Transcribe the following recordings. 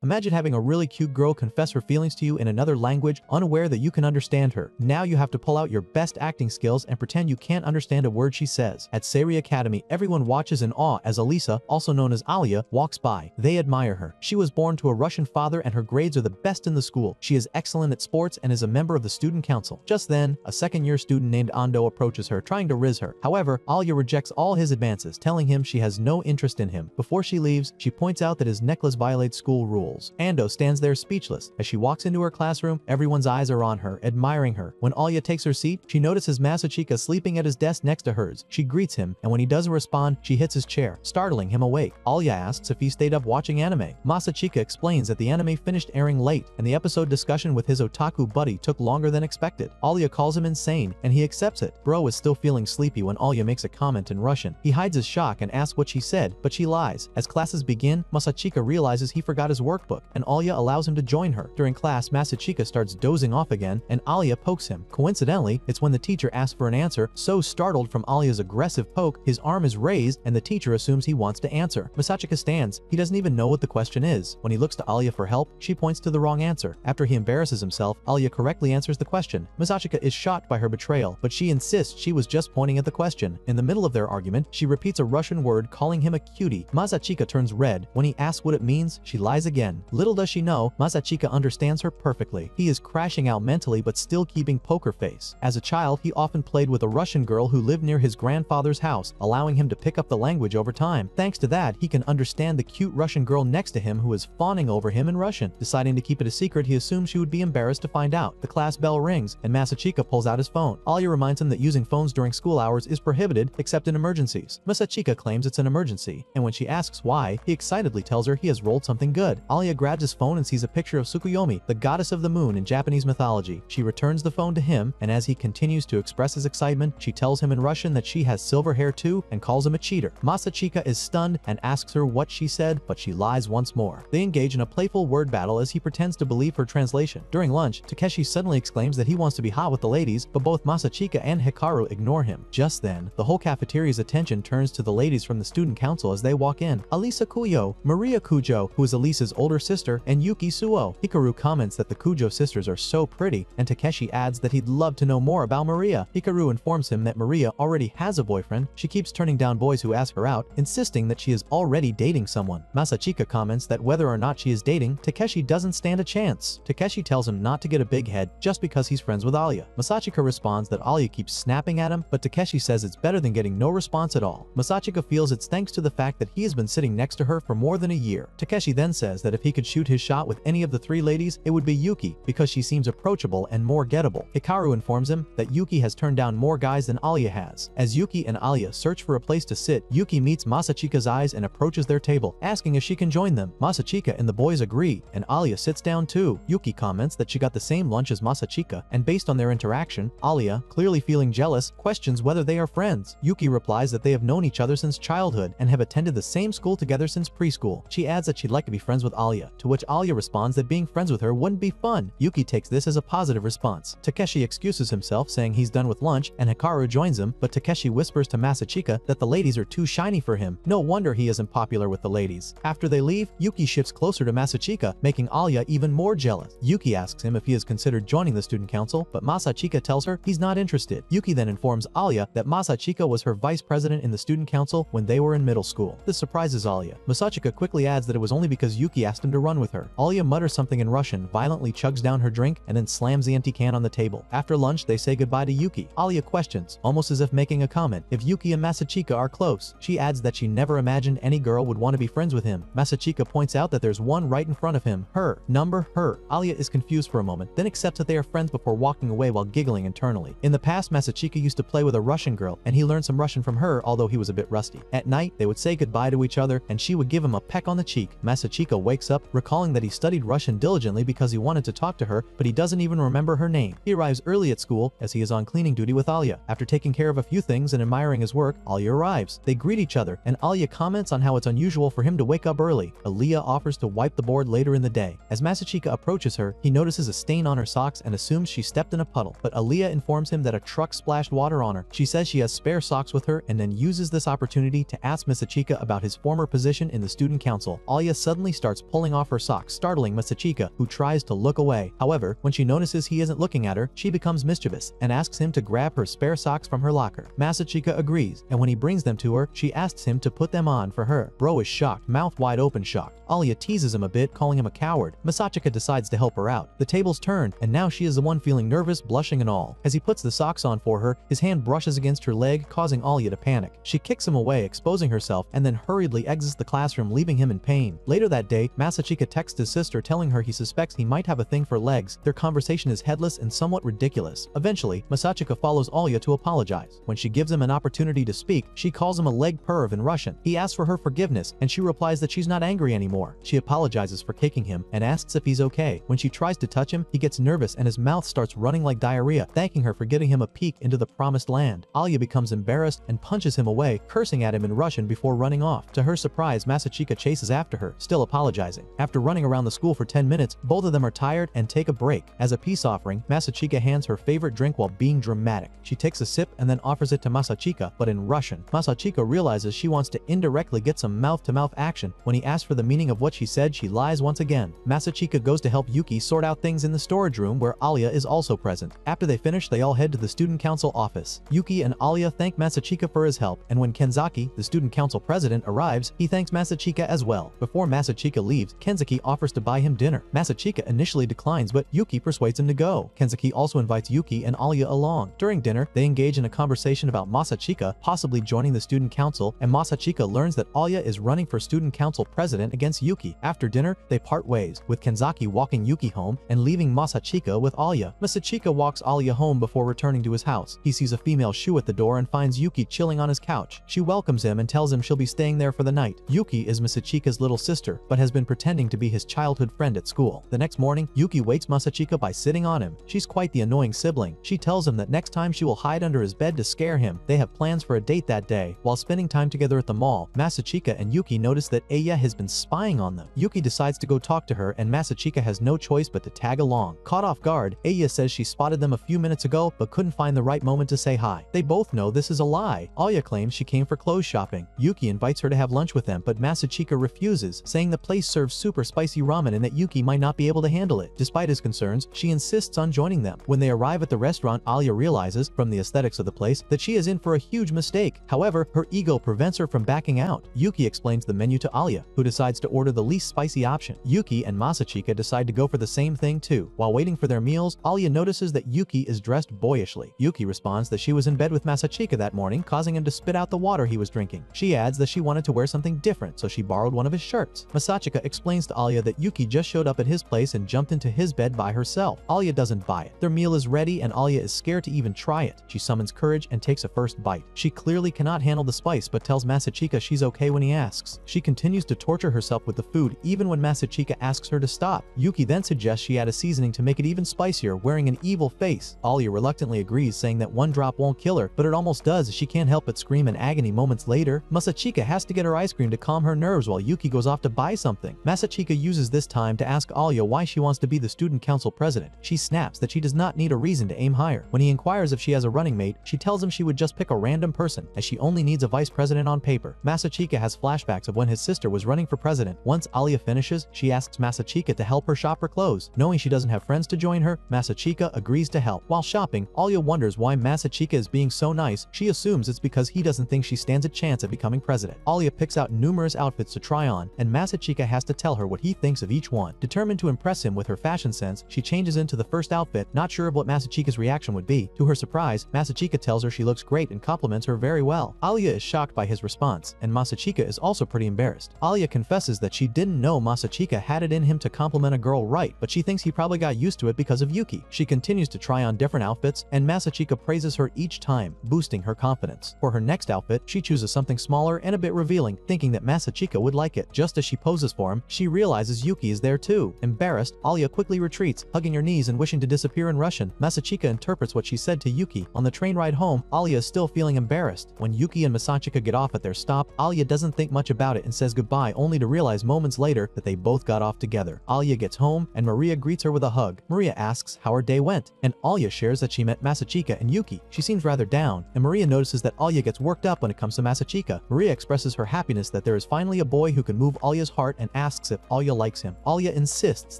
Imagine having a really cute girl confess her feelings to you in another language, unaware that you can understand her. Now you have to pull out your best acting skills and pretend you can't understand a word she says. At RIZZ Academy, everyone watches in awe as Alisa, also known as Alia, walks by. They admire her. She was born to a Russian father and her grades are the best in the school. She is excellent at sports and is a member of the student council. Just then, a second-year student named Ando approaches her, trying to RIZZ her. However, Alia rejects all his advances, telling him she has no interest in him. Before she leaves, she points out that his necklace violates school rules. Ando stands there speechless. As she walks into her classroom, everyone's eyes are on her, admiring her. When Alia takes her seat, she notices Masachika sleeping at his desk next to hers. She greets him, and when he doesn't respond, she hits his chair, startling him awake. Alia asks if he stayed up watching anime. Masachika explains that the anime finished airing late, and the episode discussion with his otaku buddy took longer than expected. Alia calls him insane, and he accepts it. Bro is still feeling sleepy when Alia makes a comment in Russian. He hides his shock and asks what she said, but she lies. As classes begin, Masachika realizes he forgot his workbook, and Alia allows him to join her. During class, Masachika starts dozing off again, and Alia pokes him. Coincidentally, it's when the teacher asks for an answer. So startled from Alia's aggressive poke, his arm is raised, and the teacher assumes he wants to answer. Masachika stands. He doesn't even know what the question is. When he looks to Alia for help, she points to the wrong answer. After he embarrasses himself, Alia correctly answers the question. Masachika is shocked by her betrayal, but she insists she was just pointing at the question. In the middle of their argument, she repeats a Russian word, calling him a cutie. Masachika turns red. When he asks what it means, she lies again. Little does she know, Masachika understands her perfectly. He is crashing out mentally but still keeping poker face. As a child, he often played with a Russian girl who lived near his grandfather's house, allowing him to pick up the language over time. Thanks to that, he can understand the cute Russian girl next to him who is fawning over him in Russian. Deciding to keep it a secret, he assumes she would be embarrassed to find out. The class bell rings, and Masachika pulls out his phone. Alia reminds him that using phones during school hours is prohibited, except in emergencies. Masachika claims it's an emergency, and when she asks why, he excitedly tells her he has rolled something good. Alia grabs his phone and sees a picture of Tsukuyomi, the goddess of the moon in Japanese mythology. She returns the phone to him, and as he continues to express his excitement, she tells him in Russian that she has silver hair too and calls him a cheater. Masachika is stunned and asks her what she said, but she lies once more. They engage in a playful word battle as he pretends to believe her translation. During lunch, Takeshi suddenly exclaims that he wants to be hot with the ladies, but both Masachika and Hikaru ignore him. Just then, the whole cafeteria's attention turns to the ladies from the student council as they walk in. Alisa Kuyo, Maria Kujo, who is Alisa's older sister, and Yuki Suo. Hikaru comments that the Kujo sisters are so pretty, and Takeshi adds that he'd love to know more about Maria. Hikaru informs him that Maria already has a boyfriend. She keeps turning down boys who ask her out, insisting that she is already dating someone. Masachika comments that whether or not she is dating, Takeshi doesn't stand a chance. Takeshi tells him not to get a big head just because he's friends with Alia. Masachika responds that Alia keeps snapping at him, but Takeshi says it's better than getting no response at all. Masachika feels it's thanks to the fact that he has been sitting next to her for more than a year. Takeshi then says that if he could shoot his shot with any of the three ladies, it would be Yuki, because she seems approachable and more gettable. Hikaru informs him that Yuki has turned down more guys than Alia has. As Yuki and Alia search for a place to sit, Yuki meets Masachika's eyes and approaches their table, asking if she can join them. Masachika and the boys agree, and Alia sits down too. Yuki comments that she got the same lunch as Masachika, and based on their interaction, Alia, clearly feeling jealous, questions whether they are friends. Yuki replies that they have known each other since childhood and have attended the same school together since preschool. She adds that she'd like to be friends with Alia, to which Alia responds that being friends with her wouldn't be fun. Yuki takes this as a positive response. Takeshi excuses himself, saying he's done with lunch, and Hikaru joins him, but Takeshi whispers to Masachika that the ladies are too shiny for him. No wonder he isn't popular with the ladies. After they leave, Yuki shifts closer to Masachika, making Alia even more jealous. Yuki asks him if he has considered joining the student council, but Masachika tells her he's not interested. Yuki then informs Alia that Masachika was her vice president in the student council when they were in middle school. This surprises Alia. Masachika quickly adds that it was only because Yuki asked him to run with her. Alia mutters something in Russian, violently chugs down her drink, and then slams the empty can on the table. After lunch, they say goodbye to Yuki. Alia questions, almost as if making a comment, if Yuki and Masachika are close. She adds that she never imagined any girl would want to be friends with him. Masachika points out that there's one right in front of him, her. Number her. Alia is confused for a moment, then accepts that they are friends before walking away while giggling internally. In the past, Masachika used to play with a Russian girl, and he learned some Russian from her, although he was a bit rusty. At night, they would say goodbye to each other, and she would give him a peck on the cheek. Masachika wakes up, recalling that he studied Russian diligently because he wanted to talk to her, but he doesn't even remember her name. He arrives early at school, as he is on cleaning duty with Alia. After taking care of a few things and admiring his work, Alia arrives. They greet each other, and Alia comments on how it's unusual for him to wake up early. Alia offers to wipe the board later in the day. As Masachika approaches her, he notices a stain on her socks and assumes she stepped in a puddle, but Alia informs him that a truck splashed water on her. She says she has spare socks with her and then uses this opportunity to ask Masachika about his former position in the student council. Alia suddenly starts pulling off her socks, startling Masachika, who tries to look away. However, when she notices he isn't looking at her, she becomes mischievous and asks him to grab her spare socks from her locker. Masachika agrees, and when he brings them to her, she asks him to put them on for her. Bro is shocked, mouth wide open shocked. Alia teases him a bit, calling him a coward. Masachika decides to help her out. The tables turn, and now she is the one feeling nervous, blushing and all. As he puts the socks on for her, his hand brushes against her leg, causing Alia to panic. She kicks him away, exposing herself, and then hurriedly exits the classroom, leaving him in pain. Later that day, Masachika texts his sister telling her he suspects he might have a thing for legs. Their conversation is headless and somewhat ridiculous. Eventually, Masachika follows Alia to apologize. When she gives him an opportunity to speak, she calls him a leg perv in Russian. He asks for her forgiveness, and she replies that she's not angry anymore. She apologizes for kicking him and asks if he's okay. When she tries to touch him, he gets nervous and his mouth starts running like diarrhea, thanking her for giving him a peek into the promised land. Alia becomes embarrassed and punches him away, cursing at him in Russian before running off. To her surprise, Masachika chases after her, still apologizing. After running around the school for 10 minutes, both of them are tired and take a break. As a peace offering, Masachika hands her favorite drink while being dramatic. She takes a sip and then offers it to Masachika, but in Russian. Masachika realizes she wants to indirectly get some mouth-to-mouth action. When he asks for the meaning of what she said, she lies once again. Masachika goes to help Yuki sort out things in the storage room where Alia is also present. After they finish, they all head to the student council office. Yuki and Alia thank Masachika for his help, and when Kenzaki, the student council president, arrives, he thanks Masachika as well. Before Masachika leaves, Kenzaki offers to buy him dinner. Masachika initially declines, but Yuki persuades him to go. Kenzaki also invites Yuki and Alia along. During dinner, they engage in a conversation about Masachika possibly joining the student council, and Masachika learns that Alia is running for student council president against Yuki. After dinner, they part ways, with Kenzaki walking Yuki home and leaving Masachika with Alia. Masachika walks Alia home before returning to his house. He sees a female shoe at the door and finds Yuki chilling on his couch. She welcomes him and tells him she'll be staying there for the night. Yuki is Masachika's little sister, but has been pretending to be his childhood friend at school. The next morning, Yuki wakes Masachika by sitting on him. She's quite the annoying sibling. She tells him that next time she will hide under his bed to scare him. They have plans for a date that day. While spending time together at the mall, Masachika and Yuki notice that Aya has been spying on them. Yuki decides to go talk to her, and Masachika has no choice but to tag along. Caught off guard, Aya says she spotted them a few minutes ago but couldn't find the right moment to say hi. They both know this is a lie. Aya claims she came for clothes shopping. Yuki invites her to have lunch with them, but Masachika refuses, saying the place serves super spicy ramen and that Yuki might not be able to handle it. Despite his concerns, she insists on joining them. When they arrive at the restaurant, Alia realizes, from the aesthetics of the place, that she is in for a huge mistake. However, her ego prevents her from backing out. Yuki explains the menu to Alia, who decides to order the least spicy option. Yuki and Masachika decide to go for the same thing too. While waiting for their meals, Alia notices that Yuki is dressed boyishly. Yuki responds that she was in bed with Masachika that morning, causing him to spit out the water he was drinking. She adds that she wanted to wear something different, so she borrowed one of his shirts. Masachika explains to Alia that Yuki just showed up at his place and jumped into his bed by herself. Alia doesn't buy it. Their meal is ready and Alia is scared to even try it. She summons courage and takes a first bite. She clearly cannot handle the spice but tells Masachika she's okay when he asks. She continues to torture herself with the food even when Masachika asks her to stop. Yuki then suggests she add a seasoning to make it even spicier, wearing an evil face. Alia reluctantly agrees, saying that one drop won't kill her, but it almost does as she can't help but scream in agony moments later. Masachika has to get her ice cream to calm her nerves while Yuki goes off to buy something. Masachika uses this time to ask Alia why she wants to be the student council president. She snaps that she does not need a reason to aim higher. When he inquires if she has a running mate, she tells him she would just pick a random person, as she only needs a vice president on paper. Masachika has flashbacks of when his sister was running for president. Once Alia finishes, she asks Masachika to help her shop for clothes. Knowing she doesn't have friends to join her, Masachika agrees to help. While shopping, Alia wonders why Masachika is being so nice. She assumes it's because he doesn't think she stands a chance at becoming president. Alia picks out numerous outfits to try on, and Masachika has to tell her what he thinks of each one. Determined to impress him with her fashion sense, she changes into the first outfit, not sure of what Masachika's reaction would be. To her surprise, Masachika tells her she looks great and compliments her very well. Alia is shocked by his response, and Masachika is also pretty embarrassed. Alia confesses that she didn't know Masachika had it in him to compliment a girl right, but she thinks he probably got used to it because of Yuki. She continues to try on different outfits, and Masachika praises her each time, boosting her confidence. For her next outfit, she chooses something smaller and a bit revealing, thinking that Masachika would like it. Just as she poses for him, she realizes Yuki is there too. Embarrassed, Alia quickly retreats, hugging her knees and wishing to disappear in Russian. Masachika interprets what she said to Yuki. On the train ride home, Alia is still feeling embarrassed. When Yuki and Masachika get off at their stop, Alia doesn't think much about it and says goodbye, only to realize moments later that they both got off together. Alia gets home, and Maria greets her with a hug. Maria asks how her day went, and Alia shares that she met Masachika and Yuki. She seems rather down, and Maria notices that Alia gets worked up when it comes to Masachika. Maria expresses her happiness that there is finally a boy who can move Alia's heart and asks if Alya likes him. Alya insists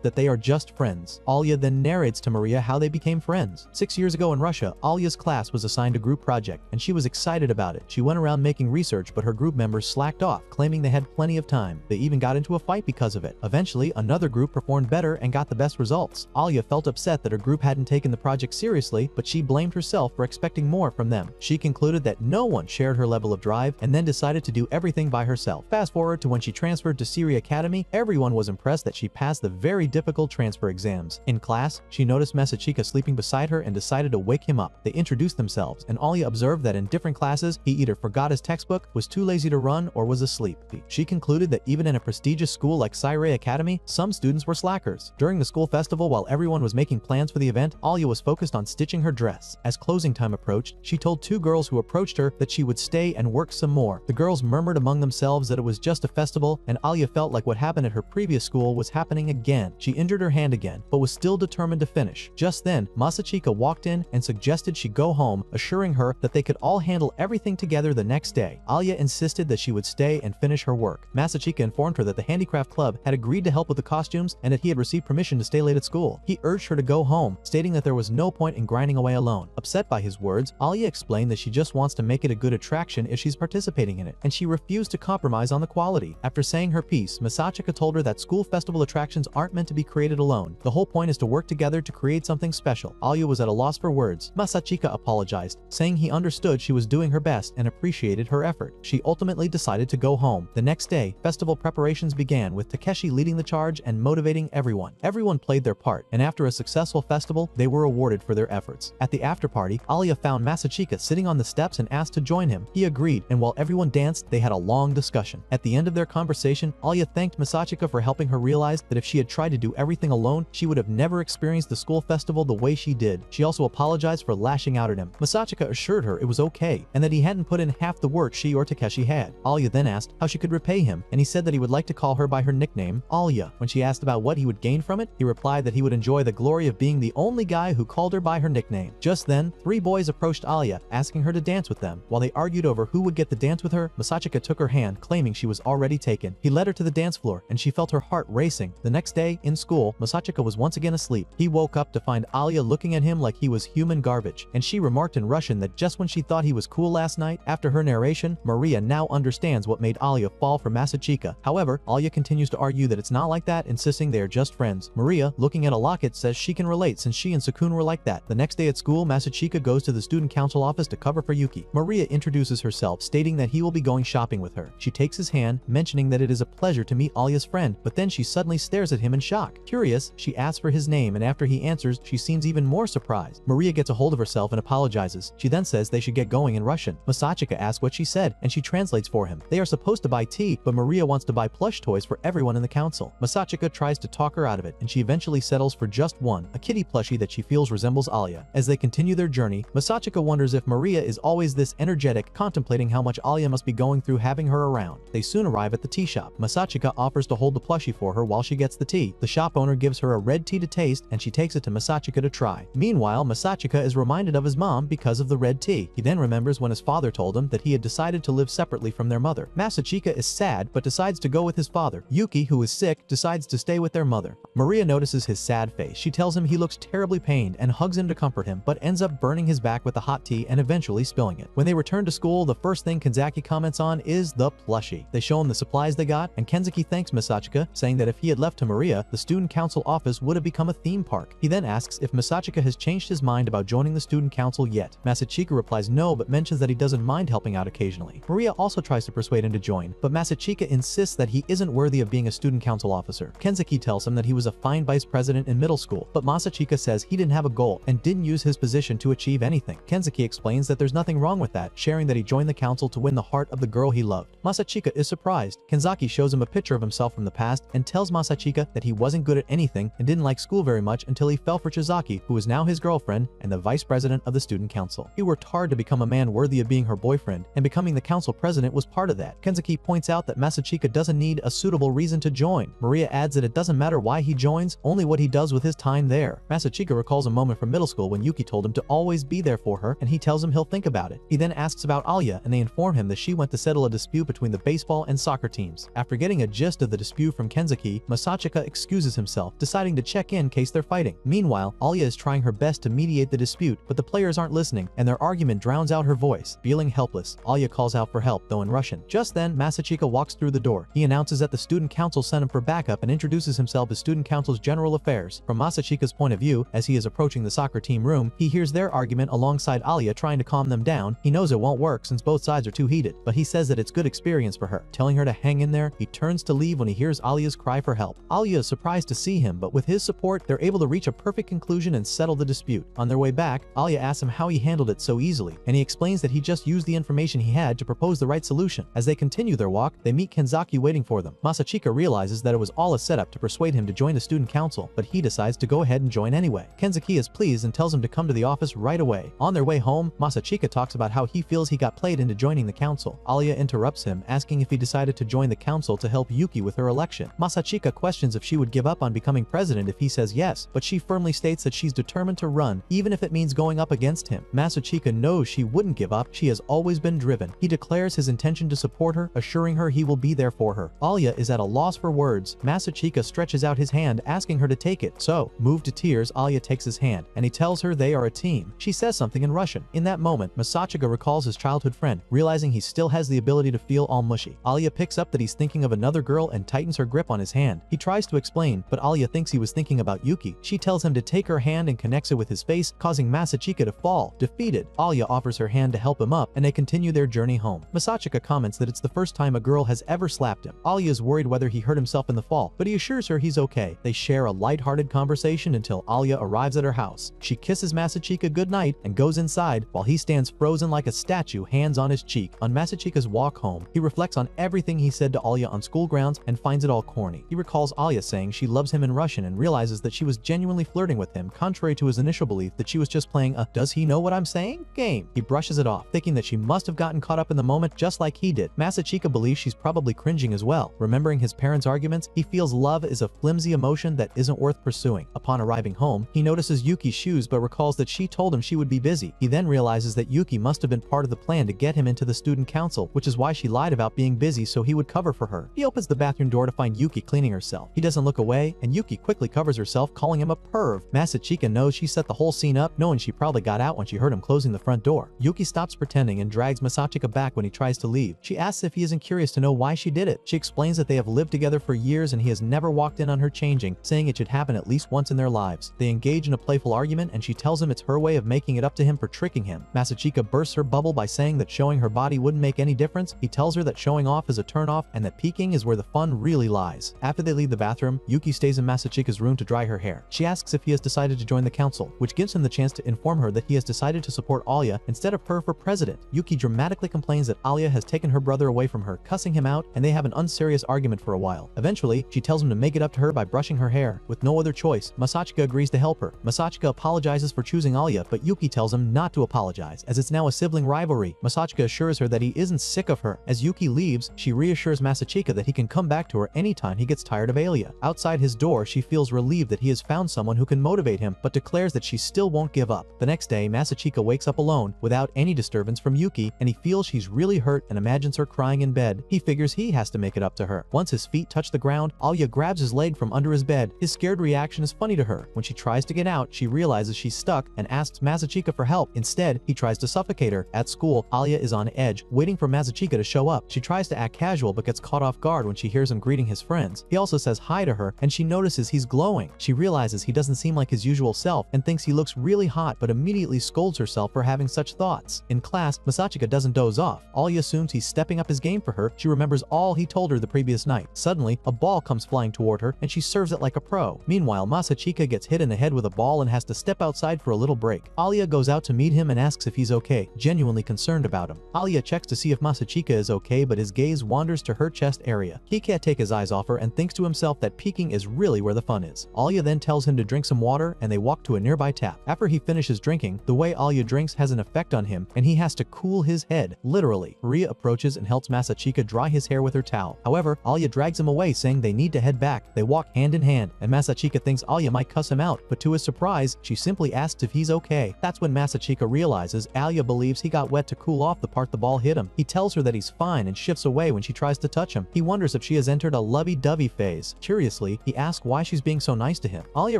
that they are just friends. Alya then narrates to Maria how they became friends. 6 years ago in Russia, Alya's class was assigned a group project, and she was excited about it. She went around making research, but her group members slacked off, claiming they had plenty of time. They even got into a fight because of it. Eventually, another group performed better and got the best results. Alya felt upset that her group hadn't taken the project seriously, but she blamed herself for expecting more from them. She concluded that no one shared her level of drive and then decided to do everything by herself. Fast forward to when she transferred to RIZZ Academy, everyone was impressed that she passed the very difficult transfer exams. In class, she noticed Masachika sleeping beside her and decided to wake him up. They introduced themselves, and Alya observed that in different classes, he either forgot his textbook, was too lazy to run, or was asleep. She concluded that even in a prestigious school like RIZZ Academy, some students were slackers. During the school festival, while everyone was making plans for the event, Alya was focused on stitching her dress. As closing time approached, she told two girls who approached her that she would stay and work some more. The girls murmured among themselves that it was just a festival, and Alya felt like what happened at her previous school was happening again. She injured her hand again, but was still determined to finish. Just then, Masachika walked in and suggested she go home, assuring her that they could all handle everything together the next day. Alya insisted that she would stay and finish her work. Masachika informed her that the handicraft club had agreed to help with the costumes and that he had received permission to stay late at school. He urged her to go home, stating that there was no point in grinding away alone. Upset by his words, Alya explained that she just wants to make it a good attraction if she's participating in it, and she refused to compromise on the quality. After saying her piece, Masachika told her that school festival attractions aren't meant to be created alone. The whole point is to work together to create something special. Alya was at a loss for words. Masachika apologized, saying he understood she was doing her best and appreciated her effort. She ultimately decided to go home. The next day, festival preparations began, with Takeshi leading the charge and motivating everyone. Everyone played their part, and after a successful festival, they were awarded for their efforts. At the after-party, Alya found Masachika sitting on the steps and asked to join him. He agreed, and while everyone danced, they had a long discussion. At the end of their conversation, Alya thanked Masachika for helping her realize that if she had tried to do everything alone, she would have never experienced the school festival the way she did. She also apologized for lashing out at him. Masachika assured her it was okay, and that he hadn't put in half the work she or Takeshi had. Alya then asked how she could repay him, and he said that he would like to call her by her nickname, Alya. When she asked about what he would gain from it, he replied that he would enjoy the glory of being the only guy who called her by her nickname. Just then, 3 boys approached Alya, asking her to dance with them. While they argued over who would get the dance with her, Masachika took her hand, claiming she was already taken. He led her to the dance floor, and she felt her heart racing. The next day, in school, Masachika was once again asleep. He woke up to find Alya looking at him like he was human garbage, and she remarked in Russian that just when she thought he was cool last night, after her narration, Maria now understands what made Alya fall for Masachika. However, Alya continues to argue that it's not like that, insisting they are just friends. Maria, looking at a locket, says she can relate since she and Sukun were like that. The next day at school, Masachika goes to the student council office to cover for Yuki. Maria introduces herself, stating that he will be going shopping with her. She takes his hand, mentioning that it is a pleasure to meet Alya's friend, but then she suddenly stares at him in shock. Curious, she asks for his name, and after he answers, she seems even more surprised. Maria gets a hold of herself and apologizes. She then says they should get going in Russian. Masachika asks what she said, and she translates for him. They are supposed to buy tea, but Maria wants to buy plush toys for everyone in the council. Masachika tries to talk her out of it, and she eventually settles for just one, a kitty plushie that she feels resembles Alya. As they continue their journey, Masachika wonders if Maria is always this energetic, contemplating how much Alya must be going through having her around. They soon arrive at the tea shop. Masachika offers to hold the plushie for her while she gets the tea. The shop owner gives her a red tea to taste, and she takes it to Masachika to try. Meanwhile, Masachika is reminded of his mom because of the red tea. He then remembers when his father told him that he had decided to live separately from their mother. Masachika is sad, but decides to go with his father. Yuki, who is sick, decides to stay with their mother. Maria notices his sad face. She tells him he looks terribly pained and hugs him to comfort him, but ends up burning his back with the hot tea and eventually spilling it. When they return to school, the first thing Kenzaki comments on is the plushie. They show him the supplies they got, and Kenzaki thanks Masachika, saying that if he had left to Maria, the student council office would have become a theme park. He then asks if Masachika has changed his mind about joining the student council yet. Masachika replies no, but mentions that he doesn't mind helping out occasionally. Maria also tries to persuade him to join, but Masachika insists that he isn't worthy of being a student council officer. Kenzaki tells him that he was a fine vice president in middle school, but Masachika says he didn't have a goal and didn't use his position to achieve anything. Kenzaki explains that there's nothing wrong with that, sharing that he joined the council to win the heart of the girl he loved. Masachika is surprised. Kenzaki shows him a picture of himself from the past and tells Masachika that he wasn't good at anything and didn't like school very much until he fell for Chizaki, who is now his girlfriend and the vice president of the student council. He worked hard to become a man worthy of being her boyfriend, and becoming the council president was part of that. Kenzaki points out that Masachika doesn't need a suitable reason to join. Maria adds that it doesn't matter why he joins, only what he does with his time there. Masachika recalls a moment from middle school when Yuki told him to always be there for her, and he tells him he'll think about it. He then asks about Alya, and they inform him that she went to settle a dispute between the baseball and soccer teams. After getting a gist gist of the dispute from Kenzuki, Masachika excuses himself, deciding to check in case they're fighting. Meanwhile, Alya is trying her best to mediate the dispute, but the players aren't listening, and their argument drowns out her voice. Feeling helpless, Alya calls out for help, though in Russian. Just then, Masachika walks through the door. He announces that the student council sent him for backup and introduces himself as student council's general affairs. From Masachika's point of view, as he is approaching the soccer team room, he hears their argument alongside Alya trying to calm them down. He knows it won't work since both sides are too heated, but he says that it's good experience for her. Telling her to hang in there, he turns to leave when he hears Alya's cry for help. Alya is surprised to see him, but with his support, they're able to reach a perfect conclusion and settle the dispute. On their way back, Alya asks him how he handled it so easily, and he explains that he just used the information he had to propose the right solution. As they continue their walk, they meet Kenzaki waiting for them. Masachika realizes that it was all a setup to persuade him to join the student council, but he decides to go ahead and join anyway. Kenzaki is pleased and tells him to come to the office right away. On their way home, Masachika talks about how he feels he got played into joining the council. Alya interrupts him, asking if he decided to join the council to help Yuki with her election. Masachika questions if she would give up on becoming president if he says yes, but she firmly states that she's determined to run, even if it means going up against him. Masachika knows she wouldn't give up. She has always been driven. He declares his intention to support her, assuring her he will be there for her. Alya is at a loss for words. Masachika stretches out his hand, asking her to take it. So, moved to tears, Alya takes his hand, and he tells her they are a team. She says something in Russian. In that moment, Masachika recalls his childhood friend, realizing he still has the ability to feel all mushy. Alya picks up that he's thinking of another girl and tightens her grip on his hand. He tries to explain, but Alya thinks he was thinking about Yuki. She tells him to take her hand and connects it with his face, causing Masachika to fall. Defeated, Alya offers her hand to help him up, and they continue their journey home. Masachika comments that it's the first time a girl has ever slapped him. Alya is worried whether he hurt himself in the fall, but he assures her he's okay. They share a light-hearted conversation until Alya arrives at her house. She kisses Masachika goodnight and goes inside, while he stands frozen like a statue, hands on his cheek. On Masachika's walk home, he reflects on everything he said to Alya on school grounds and finds it all corny. He recalls Alya saying she loves him in Russian and realizes that she was genuinely flirting with him, contrary to his initial belief that she was just playing a "does he know what I'm saying?" game. He brushes it off, thinking that she must have gotten caught up in the moment just like he did. Masachika believes she's probably cringing as well. Remembering his parents' arguments, he feels love is a flimsy emotion that isn't worth pursuing. Upon arriving home, he notices Yuki's shoes but recalls that she told him she would be busy. He then realizes that Yuki must have been part of the plan to get him into the student council, which is why she lied about being busy so he would cover for her. He opens the bathroom door to find Yuki cleaning herself. He doesn't look away, and Yuki quickly covers herself, calling him a perv. Masachika knows she set the whole scene up, knowing she probably got out when she heard him closing the front door. Yuki stops pretending and drags Masachika back when he tries to leave. She asks if he isn't curious to know why she did it. She explains that they have lived together for years and he has never walked in on her changing, saying it should happen at least once in their lives. They engage in a playful argument and she tells him it's her way of making it up to him for tricking him. Masachika bursts her bubble by saying that showing her body wouldn't make any difference. He tells her that showing off is a turnoff and that peeking is where the fun really lies. After they leave the bathroom, Yuki stays in Masachika's room to dry her hair. She asks if he has decided to join the council, which gives him the chance to inform her that he has decided to support Alya instead of her for president. Yuki dramatically complains that Alya has taken her brother away from her, cussing him out, and they have an unserious argument for a while. Eventually, she tells him to make it up to her by brushing her hair. With no other choice, Masachika agrees to help her. Masachika apologizes for choosing Alya, but Yuki tells him not to apologize, as it's now a sibling rivalry. Masachika assures her that he isn't sick of her. As Yuki leaves, she reassures Masachika that he can come back to her anytime he gets tired of Alya. Outside his door, she feels relieved that he has found someone who can motivate him, but declares that she still won't give up. The next day, Masachika wakes up alone, without any disturbance from Yuki, and he feels she's really hurt and imagines her crying in bed. He figures he has to make it up to her. Once his feet touch the ground, Alya grabs his leg from under his bed. His scared reaction is funny to her. When she tries to get out, she realizes she's stuck and asks Masachika for help. Instead, he tries to suffocate her. At school, Alya is on edge, waiting for Masachika to show up. She tries to act casual but gets caught off guard when she hears him greeting his friends. He also says hi to her, and she notices he's glowing. She realizes he doesn't seem like his usual self and thinks he looks really hot, but immediately scolds herself for having such thoughts. In class, Masachika doesn't doze off. Alya assumes he's stepping up his game for her. She remembers all he told her the previous night. Suddenly, a ball comes flying toward her, and she serves it like a pro. Meanwhile, Masachika gets hit in the head with a ball and has to step outside for a little break. Alya goes out to meet him and asks if he's okay, genuinely concerned about him. Alya checks to see if Masachika is okay, but his gaze wanders to her chest area. He can't take his eyes off her and thinks to himself that peeking is really where the fun is. Alya then tells him to drink some water, and they walk to a nearby tap. After he finishes drinking, the way Alya drinks has an effect on him, and he has to cool his head, literally. Maria approaches and helps Masachika dry his hair with her towel. However, Alya drags him away, saying they need to head back. They walk hand in hand, and Masachika thinks Alya might cuss him out, but to his surprise, she simply asks if he's okay. That's when Masachika realizes Alya believes he got wet to cool off the part the ball hit him. He tells her that he's fine and shifts away when she tries to touch him. He wonders if she has entered a lovey-dovey phase. Curiously, he asks why she's being so nice to him. Alia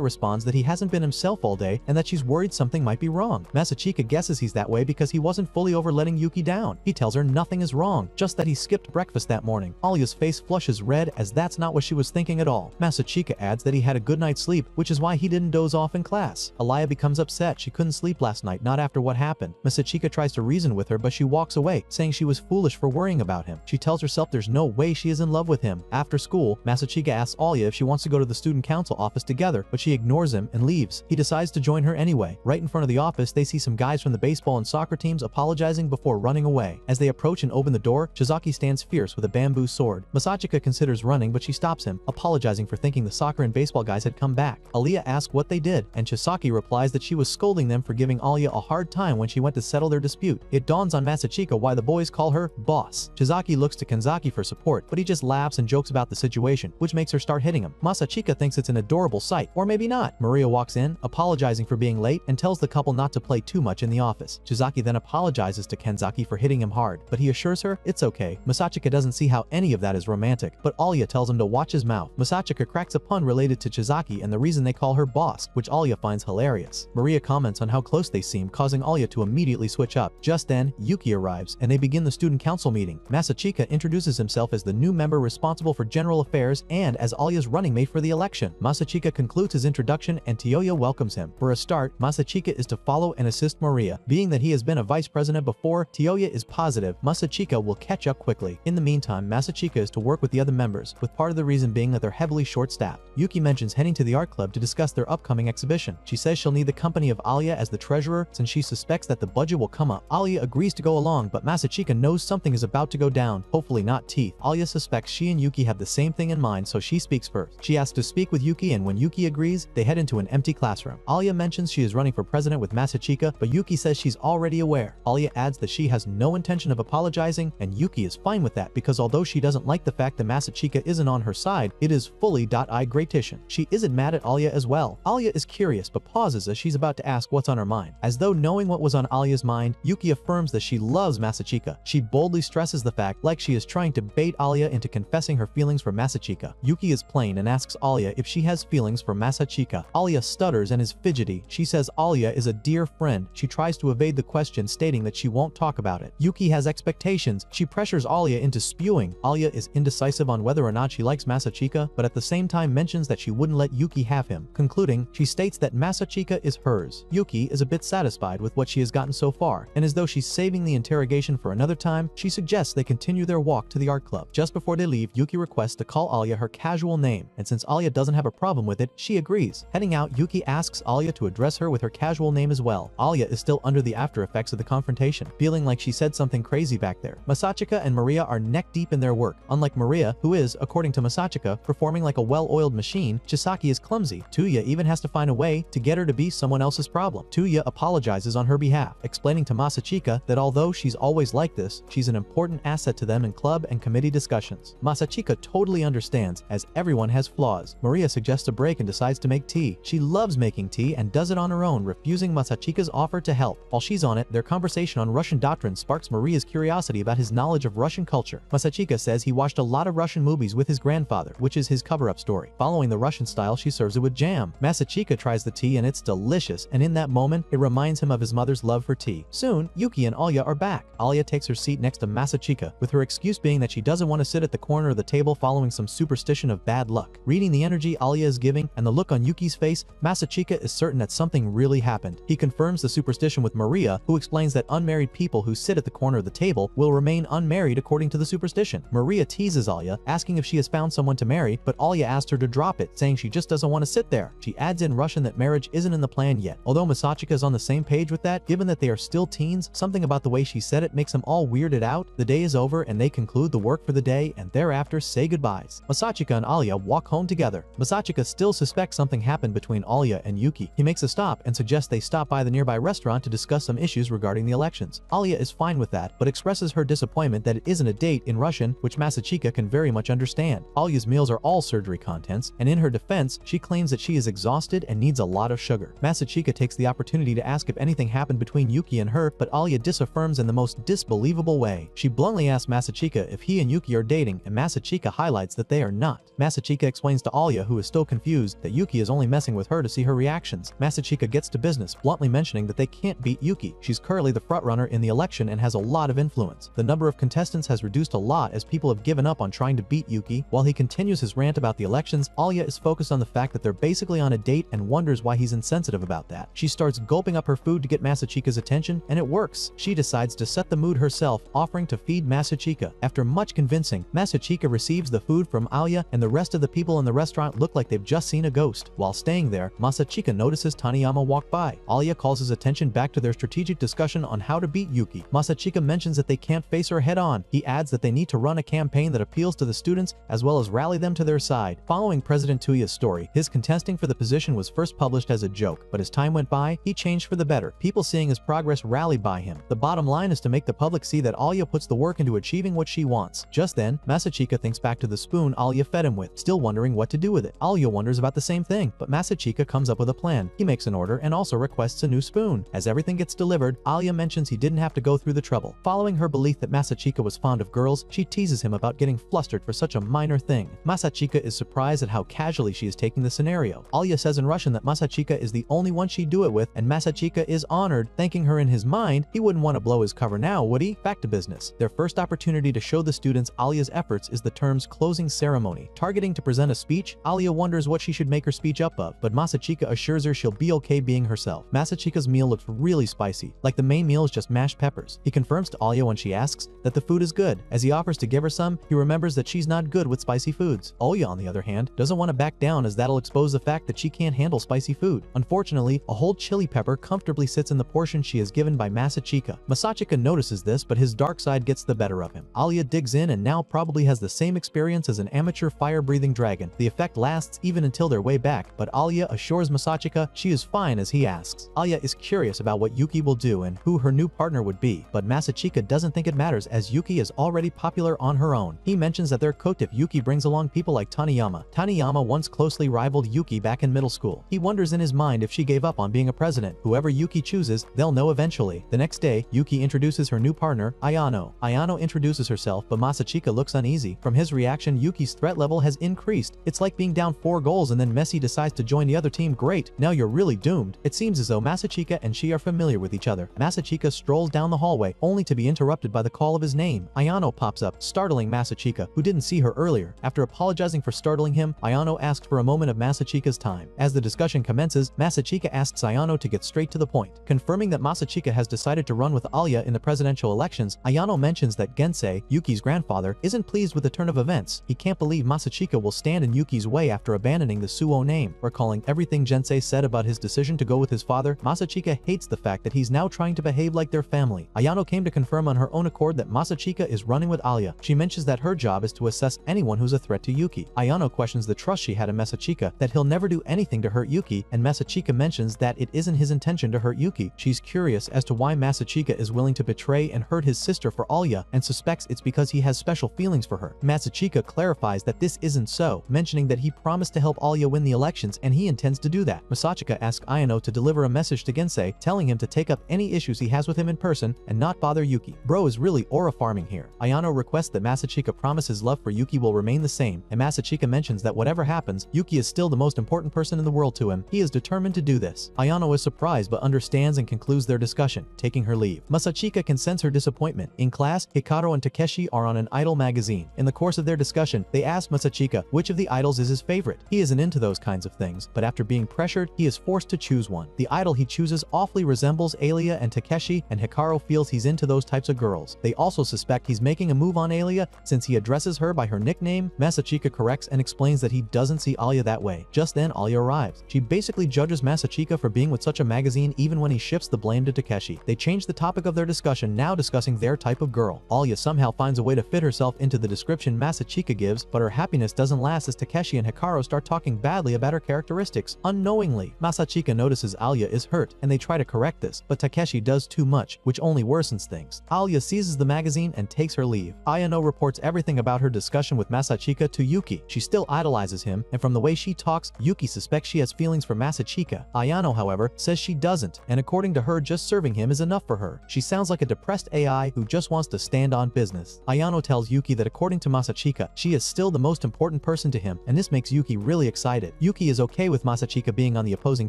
responds that he hasn't been himself all day and that she's worried something might be wrong. Masachika guesses he's that way because he wasn't fully over letting Yuki down. He tells her nothing is wrong, just that he skipped breakfast that morning. Alia's face flushes red as that's not what she was thinking at all. Masachika adds that he had a good night's sleep, which is why he didn't doze off in class. Alia becomes upset she couldn't sleep last night, not after what happened. Masachika tries to reason with her, but she walks away, saying she was foolish for worrying about him. She tells herself there's no way she is in love with him. After school, Masachika asks Alia if she wants to go to the student council office together, but she ignores him and leaves. He decides to join her anyway. Right in front of the office, they see some guys from the baseball and soccer teams apologizing before running away. As they approach and open the door, Shizaki stands fierce with a bamboo sword. Masachika considers running, but she stops him, apologizing for thinking the soccer and baseball guys had come back. Alia asks what they did, and Chisaki replies that she was scolding them for giving Alia a hard time when she went to settle their dispute. It dawns on Masachika why the boys call her boss. Chisaki looks to Kenzaki for support, but he just laughs and jokes about the situation, which makes her start hitting him. Masachika thinks it's an adorable sight, or maybe not. Maria walks in, apologizing for being late, and tells the couple not to play too much in the office. Chisaki then apologizes to Kenzaki for hitting him hard, but he assures her it's okay. Masachika doesn't see how any of that is romantic, but Alia tells him to watch his mouth. Masachika cracks a pun related to Chisaki and the reason they call her boss, which Alia finds hilarious. Maria comments on how close they seem, causing Alia to immediately switch up. Just then, Yuki arrives, and they begin the student council meeting. Masachika introduces himself as the new member responsible for general affairs and as Alia's running mate for the election. Masachika concludes his introduction and Tioya welcomes him. For a start, Masachika is to follow and assist Maria. Being that he has been a vice president before, Tioya is positive Masachika will catch up quickly. In the meantime, Masachika is to work with the other members, with part of the reason being that they're heavily short-staffed. Yuki mentions heading to the art club to discuss their upcoming exhibition. She says she'll need the company of Alia as the treasurer since she suspects that the budget will come up. Alia agrees to go along, but Masachika knows something is about to go down, hopefully not teeth. Alia suspects she and Yuki have the same thing in mind, so she speaks first. She asks to speak with Yuki, and when Yuki agrees, they head into an empty classroom. Alia mentions she is running for president with Masachika, but Yuki says she's already aware. Alia adds that she has no intention of apologizing, and Yuki is fine with that because although she doesn't like the fact that Masachika isn't on her side, it is fully gratition. She isn't mad at Alia as well. Alia is curious but pauses as she's about to ask what's on her mind. As though knowing what was on Alia's mind, Yuki affirms that she loves Masachika. She boldly stresses the fact like she is trying to bait Alia into confessing her feelings for Masachika. Yuki is plain and asks Alia if she has feelings for Masachika. Alia stutters and is fidgety. She says Alia is a dear friend. She tries to evade the question, stating that she won't talk about it. Yuki has expectations. She pressures Alia into spewing. Alia is indecisive on whether or not she likes Masachika, but at the same time mentions that she wouldn't let Yuki have him. Concluding, she states that Masachika is hers. Yuki is a bit satisfied with what she has gotten so far, and as though she's saving the interrogation for another time, she suggests they continue their walk to the art club. Just before they leave, Yuki requests to call Alia her casual name, and since Alia doesn't have a problem with it, she agrees. Heading out, Yuki asks Alia to address her with her casual name as well. Alia is still under the after effects of the confrontation, feeling like she said something crazy back there. Masachika and Maria are neck deep in their work. Unlike Maria, who is, according to Masachika, performing like a well-oiled machine, Chisaki is clumsy. Tuya even has to find a way to get her to be someone else's problem. Tuya apologizes on her behalf, explaining to Masachika that although she's always like this, she's an important asset to them in club and committee discussions. Masachika totally understands, as everyone has flaws. Maria suggests a break and decides to make tea. She loves making tea and does it on her own, refusing Masachika's offer to help. While she's on it, their conversation on Russian doctrine sparks Maria's curiosity about his knowledge of Russian culture. Masachika says he watched a lot of Russian movies with his grandfather, which is his cover-up story. Following the Russian style, she serves it with jam. Masachika tries the tea and it's delicious, and in that moment, it reminds him of his mother's love for tea. Soon, Yuki and Alia are back. Alia takes her seat next to Masachika, with her excuse being that she doesn't want to sit at the corner of the table following some superstition of bad luck. Reading the energy Alia is giving and the look on Yuki's face, Masachika is certain that something really happened. He confirms the superstition with Maria, who explains that unmarried people who sit at the corner of the table will remain unmarried according to the superstition. Maria teases Alia, asking if she has found someone to marry, but Alia asked her to drop it, saying she just doesn't want to sit there. She adds in Russian that marriage isn't in the plan yet. Although Masachika is on the same page with that, given that they are still teens, something about the way she said it makes them all weirded out. The day is over and they conclude the work for the day and thereafter say goodbyes. Masachika and Alia walk home together. Masachika still suspects something happened between Alia and Yuki. He makes a stop and suggests they stop by the nearby restaurant to discuss some issues regarding the elections. Alia is fine with that, but expresses her disappointment that it isn't a date in Russian, which Masachika can very much understand. Alia's meals are all surgery contents, and in her defense, she claims that she is exhausted and needs a lot of sugar. Masachika takes the opportunity to ask if anything happened between Yuki and her, but Alia disaffirms in the most disbelievable way. She bluntly asks Masachika if he and Yuki are dating, cheating, and Masachika highlights that they are not. Masachika explains to Alya, who is still confused, that Yuki is only messing with her to see her reactions. Masachika gets to business, bluntly mentioning that they can't beat Yuki. She's currently the frontrunner in the election and has a lot of influence. The number of contestants has reduced a lot as people have given up on trying to beat Yuki. While he continues his rant about the elections, Alya is focused on the fact that they're basically on a date and wonders why he's insensitive about that. She starts gulping up her food to get Masachika's attention, and it works. She decides to set the mood herself, offering to feed Masachika. After much convincing, Masachika receives the food from Alya, and the rest of the people in the restaurant look like they've just seen a ghost. While staying there, Masachika notices Taniyama walk by. Alya calls his attention back to their strategic discussion on how to beat Yuki. Masachika mentions that they can't face her head on. He adds that they need to run a campaign that appeals to the students as well as rally them to their side. Following President Tuya's story, his contesting for the position was first published as a joke, but as time went by, he changed for the better. People seeing his progress rallied by him. The bottom line is to make the public see that Alya puts the work into achieving what she wants. Just then, Masachika thinks back to the spoon Alya fed him with, still wondering what to do with it. Alya wonders about the same thing, but Masachika comes up with a plan. He makes an order and also requests a new spoon. As everything gets delivered, Alya mentions he didn't have to go through the trouble. Following her belief that Masachika was fond of girls, she teases him about getting flustered for such a minor thing. Masachika is surprised at how casually she is taking the scenario. Alya says in Russian that Masachika is the only one she'd do it with, and Masachika is honored, thanking her in his mind. He wouldn't want to blow his cover now, would he? Back to business. Their first opportunity to show the students Alya's efforts is the term's closing ceremony. Targeting to present a speech, Alya wonders what she should make her speech up of, but Masachika assures her she'll be okay being herself. Masachika's meal looks really spicy, like the main meal is just mashed peppers. He confirms to Alya when she asks that the food is good. As he offers to give her some, he remembers that she's not good with spicy foods. Alya, on the other hand, doesn't want to back down as that'll expose the fact that she can't handle spicy food. Unfortunately, a whole chili pepper comfortably sits in the portion she is given by Masachika. Masachika notices this, but his dark side gets the better of him. Alya digs in and now probably has the same experience as an amateur fire-breathing dragon. The effect lasts even until they're way back, but Alya assures Masachika she is fine as he asks. Alya is curious about what Yuki will do and who her new partner would be, but Masachika doesn't think it matters as Yuki is already popular on her own. He mentions that they're cooked if Yuki brings along people like Taniyama. Taniyama once closely rivaled Yuki back in middle school. He wonders in his mind if she gave up on being a president. Whoever Yuki chooses, they'll know eventually. The next day, Yuki introduces her new partner, Ayano. Ayano introduces herself, but Masachika looks uneasy. From his reaction, Yuki's threat level has increased. It's like being down 4 goals and then Messi decides to join the other team. Great, now you're really doomed. It seems as though Masachika and she are familiar with each other. Masachika strolls down the hallway, only to be interrupted by the call of his name. Ayano pops up, startling Masachika, who didn't see her earlier. After apologizing for startling him, Ayano asks for a moment of Masachika's time. As the discussion commences, Masachika asks Ayano to get straight to the point. Confirming that Masachika has decided to run with Alya in the presidential elections, Ayano mentions that Gensei, Yuki's grandfather, isn't pleased with the turn of events. He can't believe Masachika will stand in Yuki's way after abandoning the Suo name. Recalling everything Gensei said about his decision to go with his father, Masachika hates the fact that he's now trying to behave like their family. Ayano came to confirm on her own accord that Masachika is running with Alya. She mentions that her job is to assess anyone who's a threat to Yuki. Ayano questions the trust she had in Masachika, that he'll never do anything to hurt Yuki, and Masachika mentions that it isn't his intention to hurt Yuki. She's curious as to why Masachika is willing to betray and hurt his sister for Alya, and suspects it's because he has special feelings for her. Masachika clarifies that this isn't so, mentioning that he promised to help Alya win the elections and he intends to do that. Masachika asks Ayano to deliver a message to Gensei, telling him to take up any issues he has with him in person and not bother Yuki. Bro is really aura farming here. Ayano requests that Masachika promise his love for Yuki will remain the same, and Masachika mentions that whatever happens, Yuki is still the most important person in the world to him. He is determined to do this. Ayano is surprised but understands and concludes their discussion, taking her leave. Masachika can sense her disappointment. In class, Hikaru and Takeshi are on an idol magazine. In the course of their discussion, they ask Masachika which of the idols is his favorite. He isn't into those kinds of things, but after being pressured, he is forced to choose one. The idol he chooses awfully resembles Alia and Takeshi, and Hikaru feels he's into those types of girls. They also suspect he's making a move on Alia since he addresses her by her nickname. Masachika corrects and explains that he doesn't see Alia that way. Just then, Alia arrives. She basically judges Masachika for being with such a magazine even when he shifts the blame to Takeshi. They change the topic of their discussion, now discussing their type of girl. Alia somehow finds a way to fit herself into the description Masachika gives, but her happiness doesn't last as Takeshi and Hikaru start talking badly about her characteristics. Unknowingly, Masachika notices Alia is hurt, and they try to correct this, but Takeshi does too much, which only worsens things. Alia seizes the magazine and takes her leave. Ayano reports everything about her discussion with Masachika to Yuki. She still idolizes him, and from the way she talks, Yuki suspects she has feelings for Masachika. Ayano, however, says she doesn't, and according to her, just serving him is enough for her. She sounds like a depressed AI who just wants to stand on business. Ayano tells Yuki that that according to Masachika, she is still the most important person to him, and this makes Yuki really excited. Yuki is okay with Masachika being on the opposing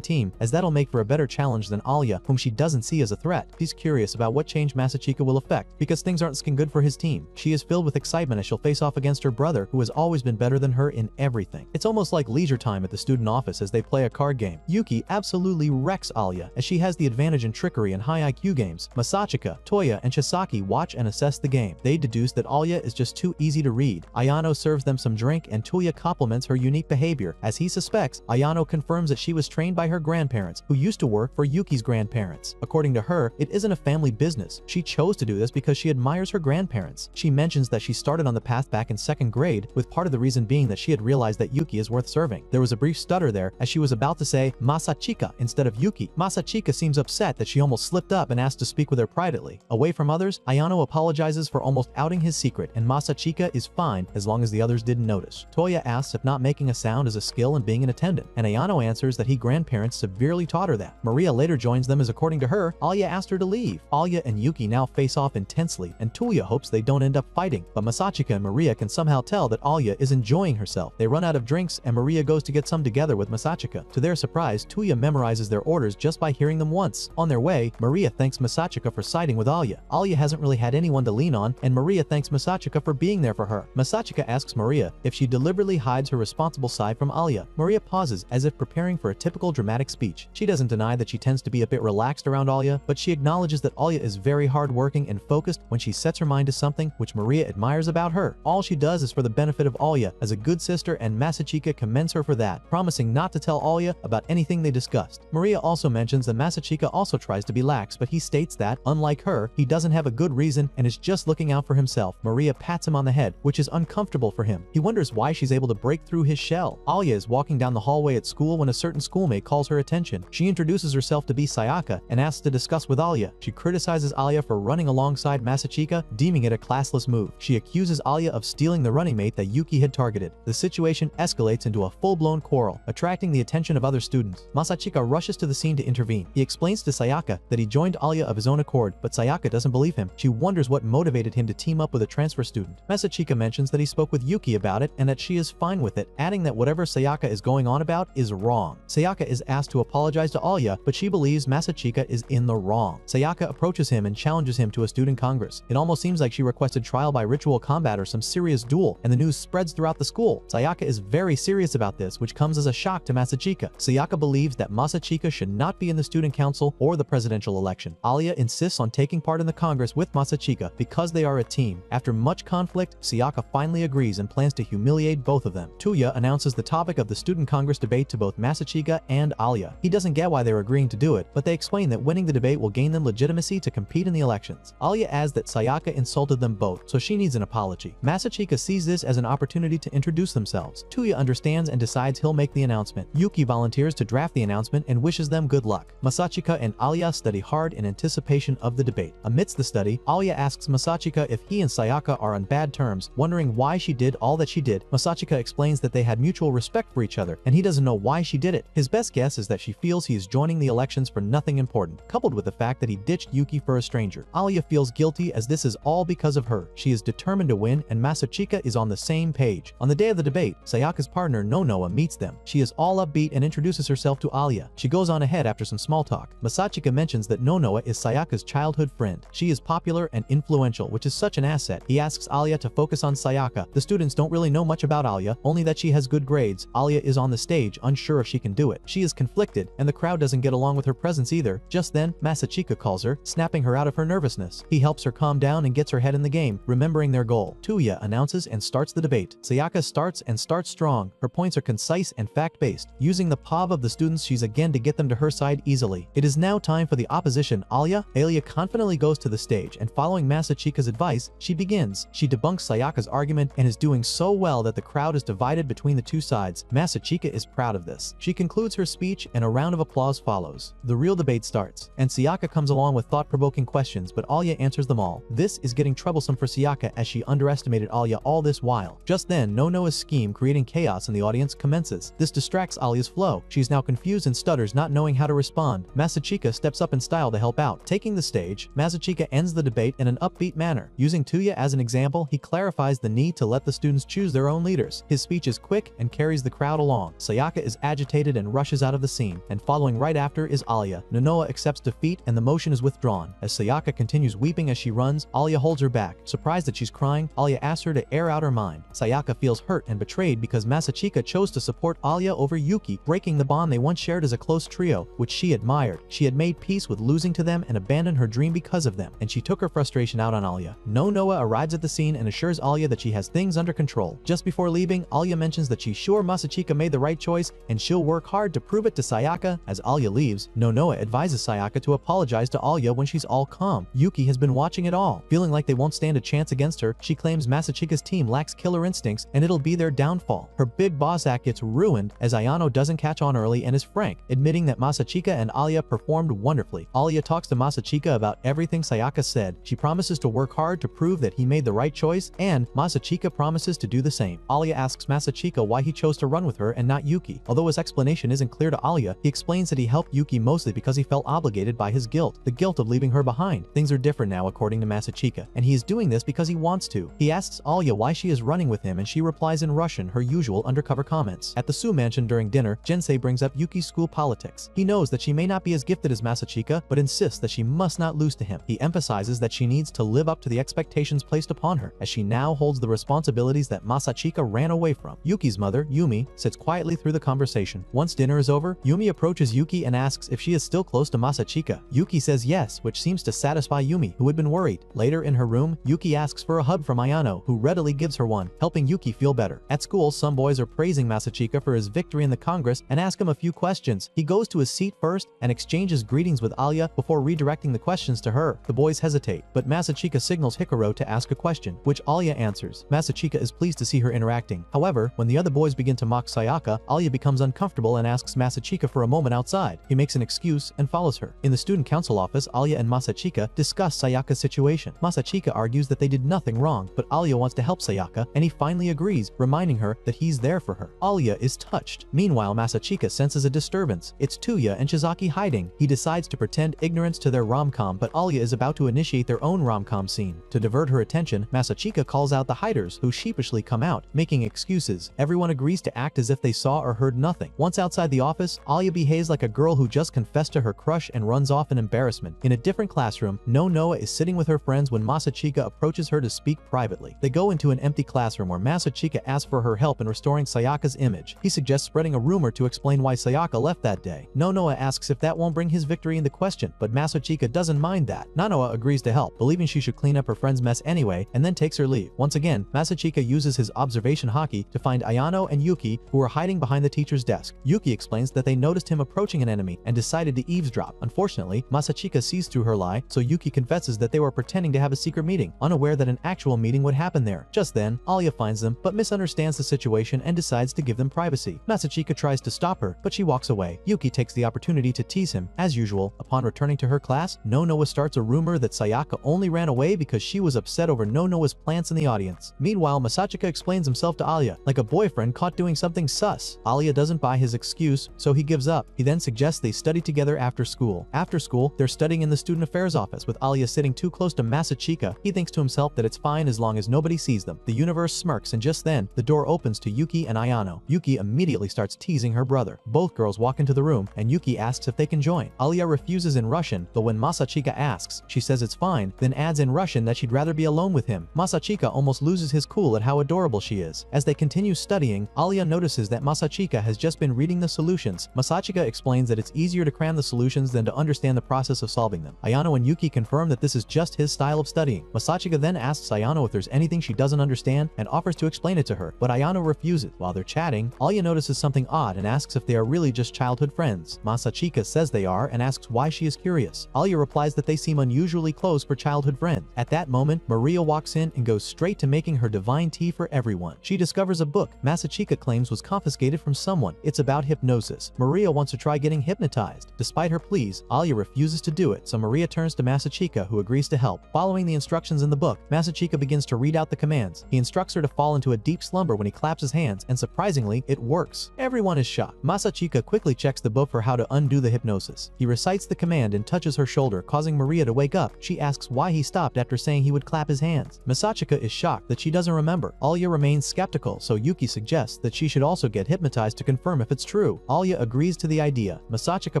team, as that'll make for a better challenge than Alya, whom she doesn't see as a threat. She's curious about what change Masachika will affect, because things aren't looking good for his team. She is filled with excitement as she'll face off against her brother, who has always been better than her in everything. It's almost like leisure time at the student office as they play a card game. Yuki absolutely wrecks Alya, as she has the advantage in trickery and high IQ games. Masachika, Toya, and Chisaki watch and assess the game. They deduce that Alya is just too easy to read. Ayano serves them some drink and Toya compliments her unique behavior. As he suspects, Ayano confirms that she was trained by her grandparents, who used to work for Yuki's grandparents. According to her, it isn't a family business. She chose to do this because she admires her grandparents. She mentions that she started on the path back in 2nd grade, with part of the reason being that she had realized that Yuki is worth serving. There was a brief stutter there as she was about to say Masachika instead of Yuki. Masachika seems upset that she almost slipped up and asked to speak with her privately. Away from others, Ayano apologizes for almost outing his secret, and Masachika is fine as long as the others didn't notice. Toya asks if not making a sound is a skill in being an attendant, and Ayano answers that his grandparents severely taught her that. Maria later joins them as according to her, Alya asked her to leave. Alya and Yuki now face off intensely, and Toya hopes they don't end up fighting, but Masachika and Maria can somehow tell that Alya is enjoying herself. They run out of drinks and Maria goes to get some together with Masachika. To their surprise, Toya memorizes their orders just by hearing them once. On their way, Maria thanks Masachika for siding with Alya. Alya hasn't really had anyone to lean on, and Maria thanks Masachika for being there for her. Masachika asks Maria if she deliberately hides her responsible side from Alya. Maria pauses as if preparing for a typical dramatic speech. She doesn't deny that she tends to be a bit relaxed around Alya, but she acknowledges that Alya is very hardworking and focused when she sets her mind to something, which Maria admires about her. All she does is for the benefit of Alya as a good sister, and Masachika commends her for that, promising not to tell Alya about anything they discussed. Maria also mentions that Masachika also tries to be lax, but he states that, unlike her, he doesn't have a good reason and is just looking out for himself. Maria pats him on the head, which is uncomfortable for him. He wonders why she's able to break through his shell. Alya is walking down the hallway at school when a certain schoolmate calls her attention. She introduces herself to be Sayaka and asks to discuss with Alya. She criticizes Alya for running alongside Masachika, deeming it a classless move. She accuses Alya of stealing the running mate that Yuki had targeted. The situation escalates into a full-blown quarrel, attracting the attention of other students. Masachika rushes to the scene to intervene. He explains to Sayaka that he joined Alya of his own accord, but Sayaka doesn't believe him. She wonders what motivated him to team up with a transfer student. Masachika mentions that he spoke with Yuki about it and that she is fine with it, adding that whatever Sayaka is going on about is wrong. Sayaka is asked to apologize to Alya, but she believes Masachika is in the wrong. Sayaka approaches him and challenges him to a student congress. It almost seems like she requested trial by ritual combat or some serious duel, and the news spreads throughout the school. Sayaka is very serious about this, which comes as a shock to Masachika. Sayaka believes that Masachika should not be in the student council or the presidential election. Alya insists on taking part in the congress with Masachika because they are a team. After much conflict, Sayaka finally agrees and plans to humiliate both of them. Toya announces the topic of the student congress debate to both Masachika and Alya. He doesn't get why they're agreeing to do it, but they explain that winning the debate will gain them legitimacy to compete in the elections. Alya adds that Sayaka insulted them both, so she needs an apology. Masachika sees this as an opportunity to introduce themselves. Toya understands and decides he'll make the announcement. Yuki volunteers to draft the announcement and wishes them good luck. Masachika and Alya study hard in anticipation of the debate. Amidst the study, Alya asks Masachika if he and Sayaka are on bad terms, wondering why she did all that she did. Masachika explains that they had mutual respect for each other, and he doesn't know why she did it. His best guess is that she feels he is joining the elections for nothing important, coupled with the fact that he ditched Yuki for a stranger. Alya feels guilty as this is all because of her. She is determined to win, and Masachika is on the same page. On the day of the debate, Sayaka's partner Nonoa meets them. She is all upbeat and introduces herself to Alya. She goes on ahead after some small talk. Masachika mentions that Nonoa is Sayaka's childhood friend. She is popular and influential, which is such an asset. He asks Alya to focus on Sayaka. The students don't really know much about Alya, only that she has good grades. Alya is on the stage, unsure if she can do it. She is conflicted, and the crowd doesn't get along with her presence either. Just then, Masachika calls her, snapping her out of her nervousness. He helps her calm down and gets her head in the game, remembering their goal. Toya announces and starts the debate. Sayaka starts strong. Her points are concise and fact-based. Using the POV of the students, she's again to get them to her side easily. It is now time for the opposition, Alya. Alya confidently goes to the stage, and following Masachika's advice, she begins. She debunks Sayaka's argument and is doing so well that the crowd is divided between the two sides. Masachika is proud of this. She concludes her speech and a round of applause follows. The real debate starts, and Sayaka comes along with thought-provoking questions, but Alya answers them all. This is getting troublesome for Sayaka as she underestimated Alya all this while. Just then, Nonoa's scheme creating chaos in the audience commences. This distracts Alya's flow. She's now confused and stutters, not knowing how to respond. Masachika steps up in style to help out. Taking the stage, Masachika ends the debate in an upbeat manner. Using Toya as an example, he clarifies the need to let the students choose their own leaders. His speech is quick and carries the crowd along. Sayaka is agitated and rushes out of the scene, and following right after is Alya. Nonoa accepts defeat and the motion is withdrawn. As Sayaka continues weeping as she runs, Alya holds her back. Surprised that she's crying, Alya asks her to air out her mind. Sayaka feels hurt and betrayed because Masachika chose to support Alya over Yuki, breaking the bond they once shared as a close trio, which she admired. She had made peace with losing to them and abandoned her dream because of them, and she took her frustration out on Alya. Nonoa arrives at the scene and assures Alya that she has things under control. Just before leaving, Alya mentions that she's sure Masachika made the right choice and she'll work hard to prove it to Sayaka. As Alya leaves, Nonoa advises Sayaka to apologize to Alya when she's all calm. Yuki has been watching it all. Feeling like they won't stand a chance against her, she claims Masachika's team lacks killer instincts and it'll be their downfall. Her big boss act gets ruined as Ayano doesn't catch on early and is frank, admitting that Masachika and Alya performed wonderfully. Alya talks to Masachika about everything Sayaka said. She promises to work hard to prove that he made the right choice, and Masachika promises to do the same. Alya asks Masachika why he chose to run with her and not Yuki. Although his explanation isn't clear to Alya, he explains that he helped Yuki mostly because he felt obligated by his guilt, the guilt of leaving her behind. Things are different now according to Masachika, and he is doing this because he wants to. He asks Alya why she is running with him and she replies in Russian, her usual undercover comments. At the Su mansion during dinner, Jinsei brings up Yuki's school politics. He knows that she may not be as gifted as Masachika, but insists that she must not lose to him. He emphasizes that she needs to live up to the expectations placed upon her, as she now holds the responsibilities that Masachika ran away from. Yuki's mother, Yumi, sits quietly through the conversation. Once dinner is over, Yumi approaches Yuki and asks if she is still close to Masachika. Yuki says yes, which seems to satisfy Yumi, who had been worried. Later in her room, Yuki asks for a hug from Ayano, who readily gives her one, helping Yuki feel better. At school, some boys are praising Masachika for his victory in the Congress and ask him a few questions. He goes to his seat first and exchanges greetings with Alya before redirecting the questions to her. The boys hesitate, but Masachika signals Hikaru to ask a question, which Alya answers. Masachika is pleased to see her interacting. However, when the other boys begin to mock Sayaka, Alya becomes uncomfortable and asks Masachika for a moment outside. He makes an excuse and follows her. In the student council office, Alya and Masachika discuss Sayaka's situation. Masachika argues that they did nothing wrong, but Alya wants to help Sayaka, and he finally agrees, reminding her that he's there for her. Alya is touched. Meanwhile, Masachika senses a disturbance. It's Tuya and Shizaki hiding. He decides to pretend ignorance to their rom-com, but Alya is about to initiate their own rom-com scene. To divert her attention, Masachika calls out the hiders, who sheepishly come out, making excuses. Everyone agrees to act as if they saw or heard nothing. Once outside the office, Alya behaves like a girl who just confessed to her crush and runs off in embarrassment. In a different classroom, Nonoa is sitting with her friends when Masachika approaches her to speak privately. They go into an empty classroom where Masachika asks for her help in restoring Sayaka's image. He suggests spreading a rumor to explain why Sayaka left that day. Nonoa asks if that won't bring his victory into question, but Masachika doesn't mind that. Nonoa agrees to help, believing she should clean up her friend's mess anyway, and then takes her leave. Once again, Masachika uses his observation haki to find Ayano and Yuki, who are hiding behind the teacher's desk. Yuki explains that they noticed him approaching an enemy and decided to eavesdrop. Unfortunately, Masachika sees through her lie, so Yuki confesses that they were pretending to have a secret meeting, unaware that an actual meeting would happen there. Just then, Alya finds them, but misunderstands the situation and decides to give them privacy. Masachika tries to stop her, but she walks away. Yuki takes the opportunity to tease him. As usual, upon returning to her class, Nonoa starts a rumor that Sayaka only ran away because she was upset over Nonoa's plants in the audience. Meanwhile, Masachika explains himself to Alya, like a boyfriend caught doing something sus. Alya doesn't buy his excuse, so he gives up. He then suggests they study together after school. After school, they're studying in the student affairs office, with Alya sitting too close to Masachika. He thinks to himself that it's fine as long as nobody sees them. The universe smirks, and just then, the door opens to Yuki and Ayano. Yuki immediately starts teasing her brother. Both girls walk into the room, and Yuki asks if they can join. Alya refuses in Russian, but when Masachika asks, she says it's fine, then adds in Russian that she'd rather be alone with him. Masachika almost loses his cool at how adorable she is. As they continue studying, Alya notices that Masachika has just been reading the solutions. Masachika explains that it's easier to cram the solutions than to understand the process of solving them. Ayano and Yuki confirm that this is just his style of studying. Masachika then asks Ayano if there's anything she doesn't understand and offers to explain it to her, but Ayano refuses. While they're chatting, Alya notices something odd and asks if they are really just childhood friends. Masachika says they are and asks why she is curious. Alya replies that they seem unusually close for childhood friends. At that moment, Maria walks in and goes straight to making her divine tea for everyone. She discovers a book Masachika claims was confiscated from someone. It's about hypnosis. Maria wants to try getting hypnotized. Despite her pleas, Alya refuses to do it, so Maria turns to Masachika, who agrees to help. Following the instructions in the book, Masachika begins to read out the commands. He instructs her to fall into a deep slumber when he claps his hands, and surprisingly, it works. Everyone is shocked. Masachika quickly checks the book for how to undo the hypnosis. He recites the command and touches her shoulder, causing Maria to wake up. She asks why he stopped after saying he would clap his hands. Masachika is shocked that she doesn't remember. Alya remains skeptical, so Yuki suggests that she should also get hypnotized to confirm if it's true. Alya agrees to the idea. Masachika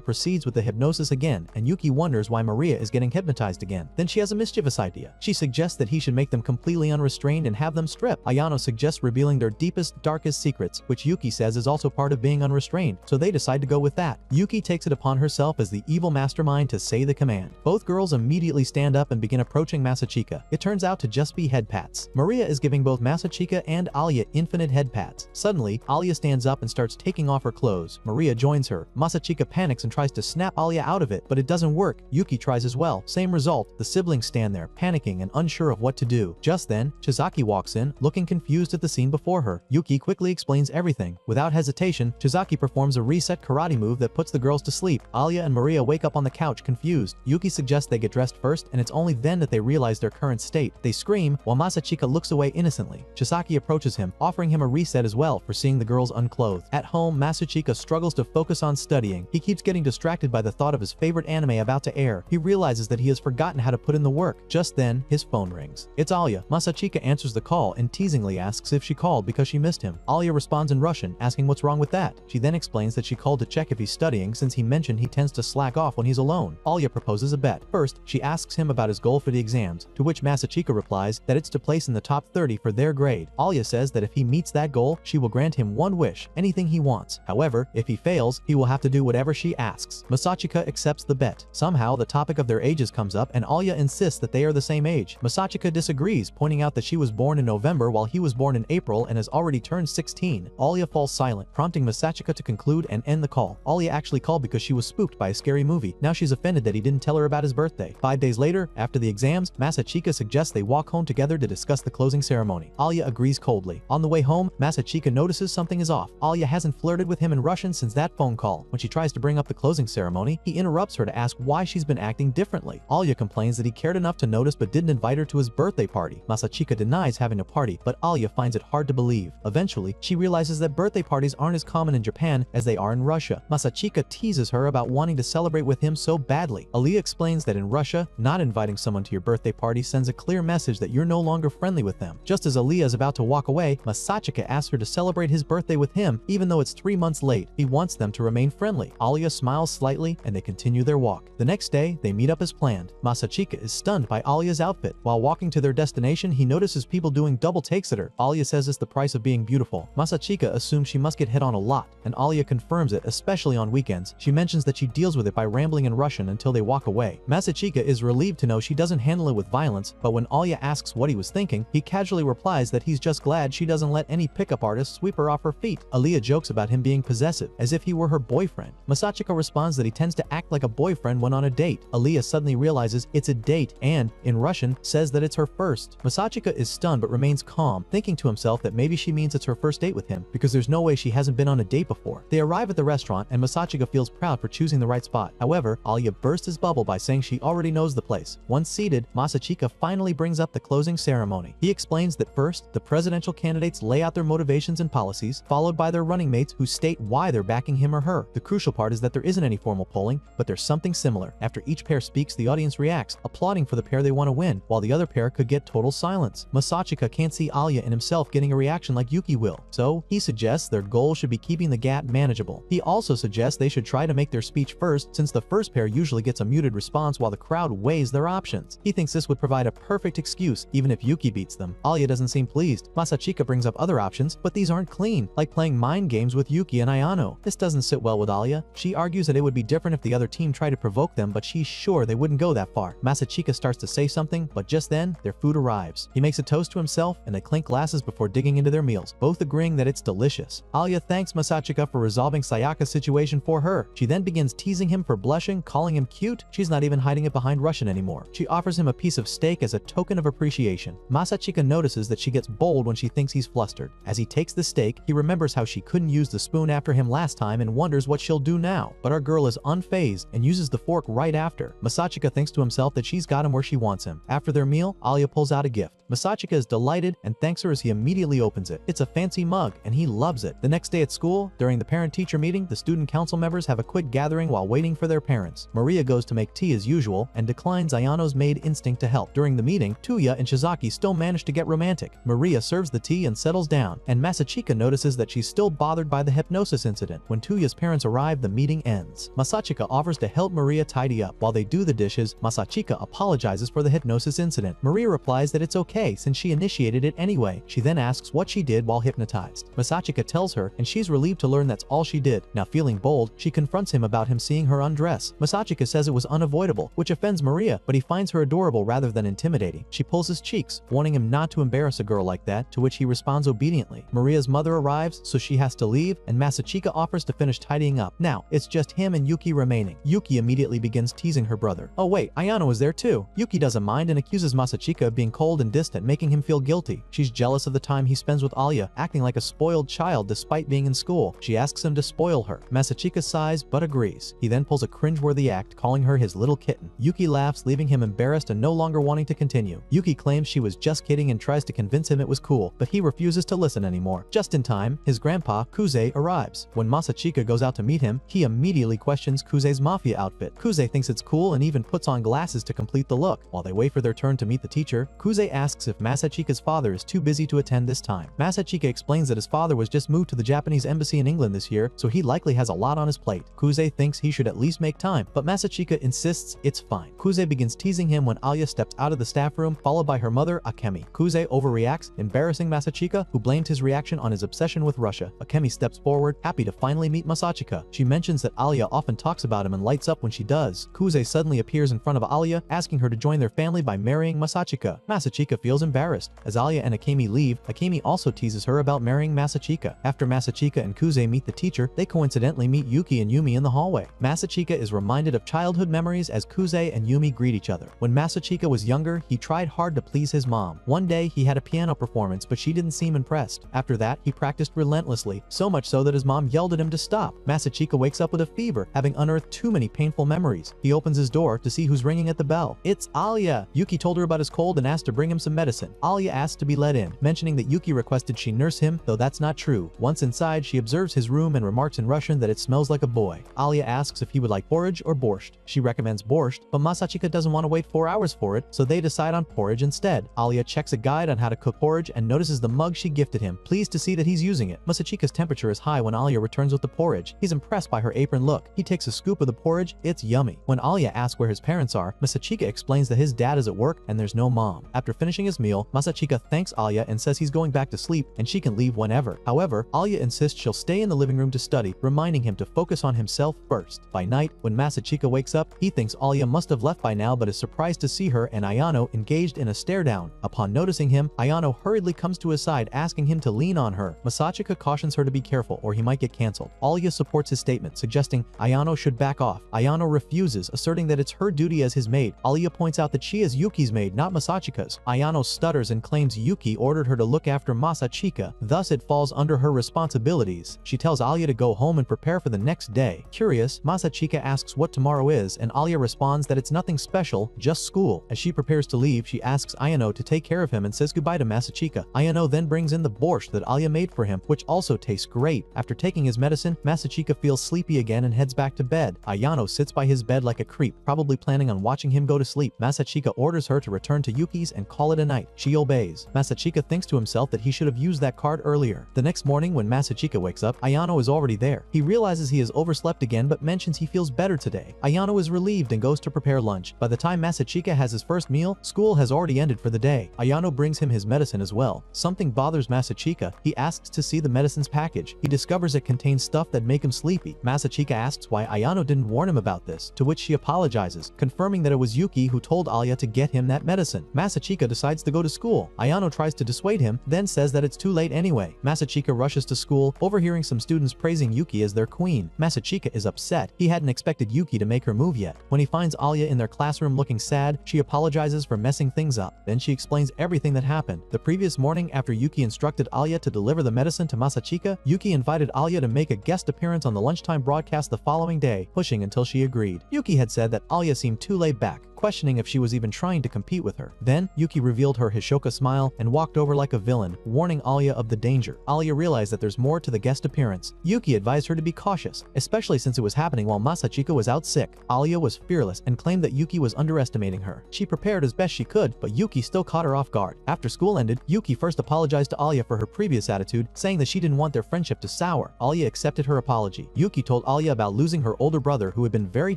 proceeds with the hypnosis again, and Yuki wonders why Maria is getting hypnotized again. Then she has a mischievous idea. She suggests that he should make them completely unrestrained and have them stripped. Ayano suggests revealing their deepest, darkest secrets, which Yuki says is also part of being unrestrained, so they decide to go with that. Yuki takes it upon herself as the evil mastermind to say the command. Both girls immediately stand up and begin approaching Masachika. It turns out to just be head pats. Maria is giving both Masachika and Alya infinite head pats. Suddenly, Alya stands up and starts taking off her clothes. Maria joins her. Masachika panics and tries to snap Alya out of it, but it doesn't work. Yuki tries as well. Same result. The siblings stand there, panicking and unsure of what to do. Just then, Chizaki walks in, looking confused at the scene before her. Yuki quickly explains everything. Without hesitation, Chizaki performs a reset karate move that puts the girls to sleep. Alya and Maria wake up on the couch, confused. Yuki suggests they get dressed first, and it's only then that they realize their current state. They scream, while Masachika looks away innocently. Chisaki approaches him, offering him a reset as well for seeing the girls unclothed. At home, Masachika struggles to focus on studying. He keeps getting distracted by the thought of his favorite anime about to air. He realizes that he has forgotten how to put in the work. Just then, his phone rings. It's Alya. Masachika answers the call and teasingly asks if she called because she missed him. Alya responds in Russian, asking what's wrong with that. She then explains that she called to check if he's studying since he mentioned he tends to slack off when he's alone. Alya proposes a bet. First, she asks him about his goal for the exams, to which Masachika replies that it's to place in the top 30 for their grade. Alya says that if he meets that goal, she will grant him one wish, anything he wants. However, if he fails, he will have to do whatever she asks. Masachika accepts the bet. Somehow, the topic of their ages comes up and Alya insists that they are the same age. Masachika disagrees, pointing out that she was born in November while he was born in April and has already turned 16. Alya falls silent, prompting Masachika to conclude and end the call. Alya actually called because she was spooked by a scary movie. Now she's offended that he didn't tell her about his birthday. 5 days later, after the exams, Masachika suggests they walk home together to discuss the closing ceremony. Alya agrees coldly. On the way home, Masachika notices something is off. Alya hasn't flirted with him in Russian since that phone call. When she tries to bring up the closing ceremony, he interrupts her to ask why she's been acting differently. Alya complains that he cared enough to notice but didn't invite her to his birthday party. Masachika denies having a party, but Alya finds it hard to believe. Eventually, she realizes that birthday parties aren't as common in Japan as they are in Russia. Masachika teases her about wanting to celebrate with him so badly. Alya explains that in Russia, not inviting someone to your birthday party sends a clear message that you're no longer friendly with them. Just as Alya is about to walk away, Masachika asks her to celebrate his birthday with him, even though it's 3 months late. He wants them to remain friendly. Alya smiles slightly, and they continue their walk. The next day, they meet up as planned. Masachika is stunned by Alya's outfit. While walking to their destination, he notices people doing double takes at her. Alya says it's the price of being beautiful. Masachika assumes she must get hit on a lot, and Alya confirms it, especially on weekends. She mentions that she deals with it by rambling in Russian until they walk away. Masachika is relieved to know she doesn't handle it with violence, but when Alya asks what he was thinking, he casually replies that he's just glad she doesn't let any pickup artist sweep her off her feet. Alya jokes about him being possessive, as if he were her boyfriend. Masachika responds that he tends to act like a boyfriend when on a date. Alya suddenly realizes it's a date and, in Russian, says that it's her first. Masachika is stunned but remains calm, thinking to himself that maybe she means it's her first date with him, because there's no way she hasn't been on a date before. They arrive at the restaurant and Masachika feels proud for choosing the right spot. However, Alya bursts his bubble by saying she already knows the place. Once seated, Masachika finally brings up the closing ceremony. He explains that first, the presidential candidates lay out their motivations and policies, followed by their running mates who state why they're backing him or her. The crucial part is that there isn't any formal polling, but there's something similar. After each pair speaks, the audience reacts, applauding for the pair they want to win, while the other pair could get total silence. Masachika can't see Alya and himself getting a reaction like Yuki will, so he suggests their goal should be keeping the gap manageable. He also suggests they should try to make their speech first, since the first pair usually gets a muted response while the crowd weighs their options. He thinks this would provide a perfect excuse, even if Yuki beats them. Alya doesn't seem pleased. Masachika brings up other options, but these aren't clean, like playing mind games with Yuki and Ayano. This doesn't sit well with Alya. She argues that it would be different if the other team tried to provoke them, but she's sure they wouldn't go that far. Masachika starts to say something, but just then, their food arrives. He makes a toast to himself, and they clink glasses before digging into their meals, both agreeing that it's delicious. Alya thanks Masachika for resolving Sayaka's situation for her. She then begins teasing him for blushing, calling him cute. She's not even hiding it behind Russian anymore. She offers him a piece of steak as a token of appreciation. Masachika notices that she gets bold when she thinks he's flustered. As he takes the steak, he remembers how she couldn't use the spoon after him last time and wonders what she'll do now. But our girl is unfazed and uses the fork right after. Masachika thinks to himself that she's got him where she wants him. After their meal, Alya pulls out a gift. Masachika is delighted and thanks her as he immediately opens it. It's a fancy mug, and he loves it. The next day at school, during the parent-teacher meeting, the student council members have a quick gathering while waiting for their parents. Maria goes to make tea as usual and declines Ayano's maid instinct to help. During the meeting, Tuya Shizaki still manage to get romantic. Maria serves the tea and settles down, and Masachika notices that she's still bothered by the hypnosis incident. When Tuya's parents arrive, the meeting ends. Masachika offers to help Maria tidy up. While they do the dishes, Masachika apologizes for the hypnosis incident. Maria replies that it's okay since she initiated it anyway. She then asks what she did while hypnotized. Masachika tells her, and she's relieved to learn that's all she did. Now feeling bold, she confronts him about him seeing her undress. Masachika says it was unavoidable, which offends Maria, but he finds her adorable rather than intimidating. She pulls his cheeks, warning him not to embarrass a girl like that, to which he responds obediently. Maria's mother arrives, so she has to leave, and Masachika offers to finish tidying up. Now, it's just him and Yuki remaining. Yuki immediately begins teasing her brother. Oh wait, Ayano is there too. Yuki doesn't mind and accuses Masachika of being cold and distant, making him feel guilty. She's jealous of the time he spends with Alya, acting like a spoiled child despite being in school. She asks him to spoil her. Masachika sighs but agrees. He then pulls a cringeworthy act, calling her his little kitten. Yuki laughs, leaving him embarrassed and no longer wanting to continue. Yuki claims she was just kidding and tries to convince him it was cool, but he refuses to listen anymore. Just in time, his grandpa, Kuze, arrives. When Masachika goes out to meet him, he immediately questions Kuze's mafia outfit. Kuze thinks it's cool and even puts on glasses to complete the look. While they wait for their turn to meet the teacher, Kuze asks if Masachika's father is too busy to attend this time. Masachika explains that his father was just moved to the Japanese embassy in England this year, so he likely has a lot on his plate. Kuze thinks he should at least make time, but Masachika insists it's fine. Kuze begins teasing him when Alya steps out of the staff room, followed by her mother, Akemi. Kuze overreacts, embarrassing Masachika, who blamed his reaction on his obsession with Russia. Akemi steps forward, happy to finally meet Masachika. She mentions that Alya often talks about him and lights up when she does. Kuze suddenly appears in front of Alya, asking her to join their family by marrying Masachika. Masachika feels embarrassed. As Alya and Akemi leave, Akemi also teases her about marrying Masachika. After Masachika and Kuze meet the teacher, they coincidentally meet Yuki and Yumi in the hallway. Masachika is reminded of childhood memories as Kuze and Yumi greet each other. When Masachika was younger, he tried hard to please his mom. One day, he had a piano performance, but she didn't seem impressed. After that, he practiced relentlessly, so much so that his mom yelled at him to stop. Masachika wakes up with a fever, having unearthed too many painful memories. He opens his door to see who's ringing at the bell. It's Alya! Yuki told her about his cold and asked to bring him some medicine. Alya asked to be let in, mentioning that Yuki requested she nurse him, though that's not true. Once inside, she observes his room and remarks in Russian that it smells like a boy. Alya asks if he would like porridge or borscht. She recommends borscht, but Masachika doesn't want to wait 4 hours for it, so they decide on porridge instead. Alya checks a guide on how to cook porridge and notices the mug she gifted him, pleased to see that he's using it. Masachika's temperature is high when Alya returns with the porridge. He's impressed by her apron look. He takes a scoop of the porridge. It's yummy. When Alya asks where his parents are, Masachika explains that his dad is at work and there's no mom. After finishing his meal, Masachika thanks Alya and says he's going back to sleep and she can leave whenever. However, Alya insists she'll stay in the living room to study, reminding him to focus on himself first. By night, when Masachika wakes up, he thinks Alya must have left by now but is surprised to see her and Ayano engaged in a stare-down. Upon noticing him, Ayano hurriedly comes to his side asking him to lean on her. Masachika cautions her to be careful or he might get cancelled. Alya supports his statement, suggesting Ayano should back off. Ayano refuses, asserting that it's her duty as his maid. Alya points out that she is Yuki's maid, not Masachika's. Ayano stutters and claims Yuki ordered her to look after Masachika, thus it falls under her responsibilities. She tells Alya to go home and prepare for the next day. Curious, Masachika asks what tomorrow is and Alya responds that it's nothing special, just school. As she prepares to leave, she asks Ayano to take care of him and says goodbye to Masachika. Ayano then brings in the borscht that Alya made for him, which also tastes great. After taking his medicine, Masachika feels sleepy again and heads back to bed. Ayano sits by his bed like a creep, probably planning on watching him go to sleep. Masachika orders her to return to Yuki's and call it a night. She obeys. Masachika thinks to himself that he should have used that card earlier. The next morning when Masachika wakes up, Ayano is already there. He realizes he has overslept again but mentions he feels better today. Ayano is relieved and goes to prepare lunch. By the time Masachika has his first meal, school has already ended for the day. Ayano brings him his medicine as well. Something bothers Masachika. He asks to see the medicine's package. He discovers it contains stuff that make him sleepy. Masachika asks why Ayano didn't warn him about this, to which she apologizes, confirming that it was Yuki who told Alya to get him that medicine. Masachika decides to go to school. Ayano tries to dissuade him, then says that it's too late anyway. Masachika rushes to school, overhearing some students praising Yuki as their queen. Masachika is upset. He hadn't expected Yuki to make her move yet. When he finds Alya in their classroom looking sad, she apologizes for messing things up. Then she explains everything that happened. The previous morning, after Yuki instructed Alya to deliver the medicine to Masachika, Yuki invited Alya to make a guest appearance on the lunchtime broadcast the following day, pushing until she agreed. Yuki had said that Alya seemed too laid back, questioning if she was even trying to compete with her. Then, Yuki revealed her Hishoka smile and walked over like a villain, warning Alya of the danger. Alya realized that there's more to the guest appearance. Yuki advised her to be cautious, especially since it was happening while Masachika was out sick. Alya was fearless and claimed that Yuki was underestimating her. She prepared as best she could, but Yuki still caught her off guard. After school ended, Yuki first apologized to Alya for her previous attitude, saying that she didn't want their friendship to sour. Alya accepted her apology. Yuki told Alya about losing her older brother who had been very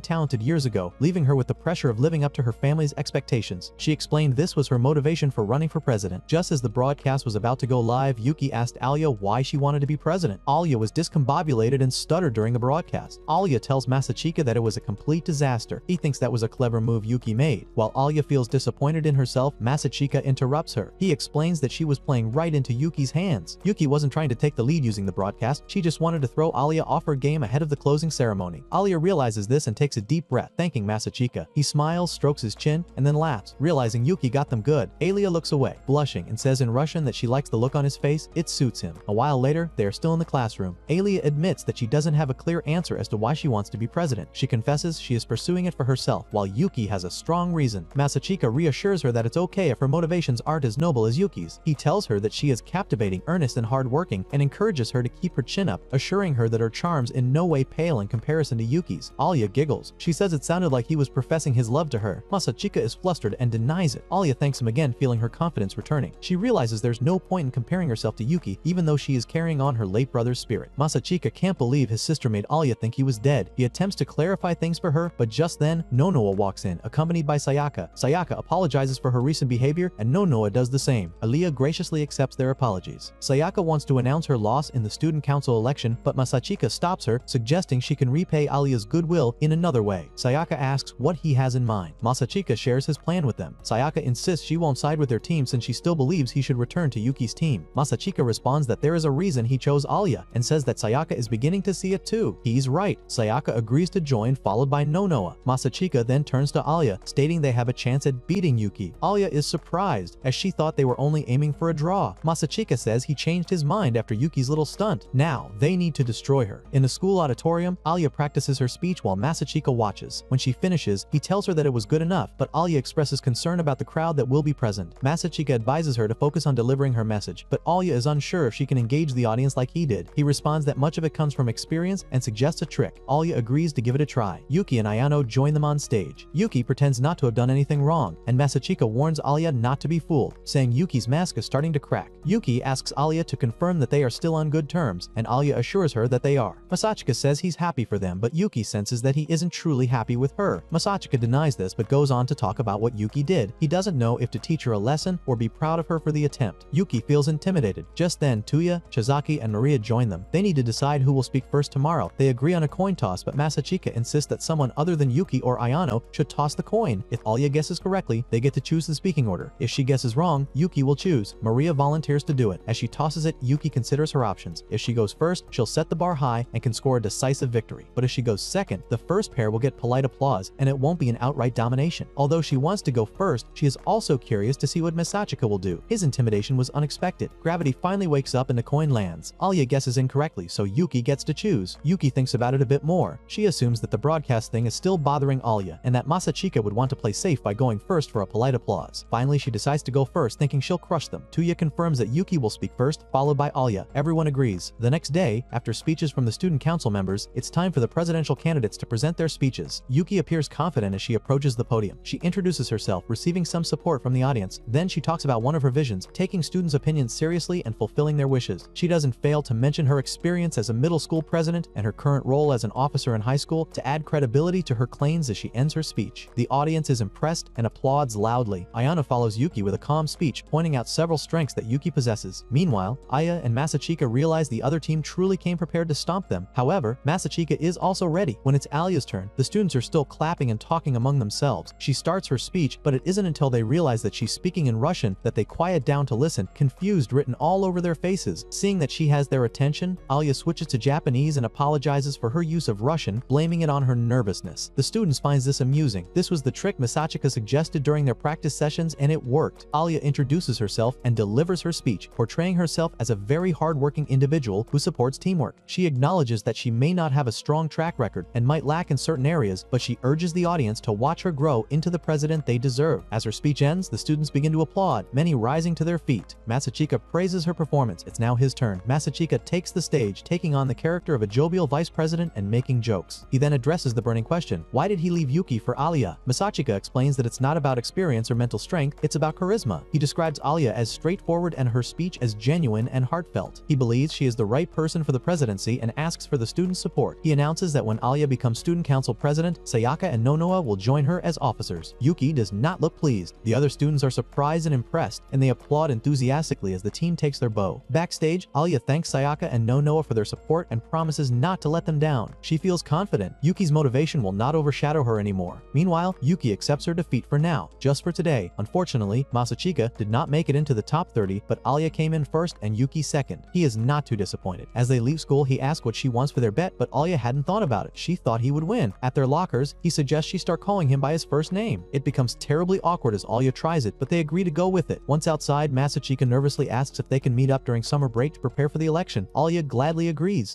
talented years ago, leaving her with the pressure of living up to her family's expectations. She explained this was her motivation for running for president. Just as the broadcast was about to go live, Yuki asked Alya why she wanted to be president. Alya was discombobulated and stuttered during the broadcast. Alya tells Masachika that it was a complete disaster. He thinks that was a clever move Yuki made. While Alya feels disappointed in herself, Masachika interrupts her. He explains that she was playing right into Yuki's hands. Yuki wasn't trying to take the lead using the broadcast, she just wanted to throw Alya off her game ahead of the closing ceremony. Alya realizes this and takes a deep breath, thanking Masachika. He smiles, strokes his chin, and then laughs, realizing Yuki got them good. Alya looks away, blushing, and says in Russian that she likes the look on his face. It suits him. A while later, they are still in the classroom. Alya admits that she doesn't have a clear answer as to why she wants to be president. She confesses she is pursuing it for herself, while Yuki has a strong reason. Masachika reassures her that it's okay if her motivations aren't as noble as Yuki's. He tells her that she is captivating, earnest, and hardworking, and encourages her to keep her chin up, assuring her that her charms in no way pale in comparison to Yuki's. Alya giggles. She says it sounded like he was professing his love to her. Masachika is flustered and denies it. Alya thanks him again, feeling her confidence returning. She realizes there's no point in comparing herself to Yuki, even though she is carrying on her late brother's spirit. Masachika can't believe his sister made Alya think he was dead. He attempts to clarify things for her, but just then, Nonoa walks in, accompanied by Sayaka. Sayaka apologizes for her recent behavior, and Nonoa does the same. Alya graciously accepts their apologies. Sayaka wants to announce her loss in the student council election, but Masachika stops her, suggesting she can repay Alya's goodwill in another way. Sayaka asks what he has in mind. Masachika shares his plan with them. Sayaka insists she won't side with their team since she still believes he should return to Yuki's team. Masachika responds that there is a reason he chose Alya, and says that Sayaka is beginning to see it too. He's right. Sayaka agrees to join, followed by Nonoa. Masachika then turns to Alya, stating they have a chance at beating Yuki. Alya is surprised, as she thought they were only aiming for a draw. Masachika says he changed his mind after Yuki's little stunt. Now, they need to destroy her. In the school auditorium, Alya practices her speech while Masachika watches. When she finishes, he tells her that it was good enough, but Alya expresses concern about the crowd that will be present. Masachika advises her to focus on delivering her message, but Alya is unsure if she can engage the audience like he did. He responds that much of it comes from experience and suggests a trick. Alya agrees to give it a try. Yuki and Ayano join them on stage. Yuki pretends not to have done anything wrong, and Masachika warns Alya not to be fooled, saying Yuki's mask is starting to crack. Yuki asks Alya to confirm that they are still on good terms, and Alya assures her that they are. Masachika says he's happy for them, but Yuki senses that he isn't truly happy with her. Masachika denies this but goes on to talk about what Yuki did. He doesn't know if to teach her a lesson or be proud of her for the attempt. Yuki feels intimidated. Just then, Tuya, Chizaki, and Maria join them. They need to decide who will speak first tomorrow. They agree on a coin toss, but Masachika insists that someone other than Yuki or Ayano should toss the coin. If Alya guesses correctly, they get to choose the speaking order. If she guesses wrong, Yuki will choose. Maria volunteers to do it. As she tosses it, Yuki considers her options. If she goes first, she'll set the bar high and can score a decisive victory. But if she goes second, the first pair will get polite applause, and it won't be an outright domination. Although she wants to go first, she is also curious to see what Masachika will do. His intimidation was unexpected. Gravity finally wakes up and the coin lands. Alya guesses incorrectly, so Yuki gets to choose. Yuki thinks about it a bit more. She assumes that the broadcast thing is still bothering Alya, and that Masachika would want to play safe by going first for a polite applause. Finally, she decides to go first, thinking she'll crush them. Tuya confirms that Yuki will speak first, followed by Alya. Everyone agrees. The next day, after speeches from the student council members, it's time for the presidential candidates to present their speeches. Yuki appears confident as she approaches the podium. She introduces herself, receiving some support from the audience. Then she talks about one of her visions, taking students' opinions seriously and fulfilling their wishes. She doesn't fail to mention her experience as a middle school president and her current role as an officer in high school to add credibility to her claims as she ends her speech. The audience is impressed and applauds loudly. Ayano follows Yuki with a calm speech, pointing out several strengths that Yuki possesses. Meanwhile, Aya and Masachika realize the other team truly came prepared to stomp them. However, Masachika is also ready. When it's Alya's turn, the students are still clapping and talking among themselves. She starts her speech, but it isn't until they realize that she's speaking in Russian that they quiet down to listen, confused written all over their faces. Seeing that she has their attention, Alya switches to Japanese and apologizes for her use of Russian, blaming it on her nervousness. The students finds this amusing. This was the trick Masachika suggested during their practice sessions, and it worked. Alya introduces herself and delivers her speech, portraying herself as a very hardworking individual who supports teamwork. She acknowledges that she may not have a strong track record and might lack in certain areas, but she urges the audience to watch her her grow into the president they deserve. As her speech ends, the students begin to applaud, many rising to their feet. Masachika praises her performance. It's now his turn. Masachika takes the stage, taking on the character of a jovial vice president and making jokes. He then addresses the burning question: why did he leave Yuki for Alia? Masachika explains that it's not about experience or mental strength, it's about charisma. He describes Alia as straightforward and her speech as genuine and heartfelt. He believes she is the right person for the presidency and asks for the students' support. He announces that when Alia becomes student council president, Sayaka and Nonoa will join her as officers. Yuki does not look pleased. The other students are surprised and impressed, and they applaud enthusiastically as the team takes their bow. Backstage, Alia thanks Sayaka and Nonoa for their support and promises not to let them down. She feels confident. Yuki's motivation will not overshadow her anymore. Meanwhile, Yuki accepts her defeat for now, just for today. Unfortunately, Masachika did not make it into the top 30, but Alia came in first and Yuki second. He is not too disappointed. As they leave school, he asks what she wants for their bet, but Alia hadn't thought about it. She thought he would win. At their lockers, he suggests she start calling him by his first name. It becomes terribly awkward as Alia tries it, but they agree to go with it. Once outside, Masachika nervously asks if they can meet up during summer break to prepare for the election. Alia gladly agrees.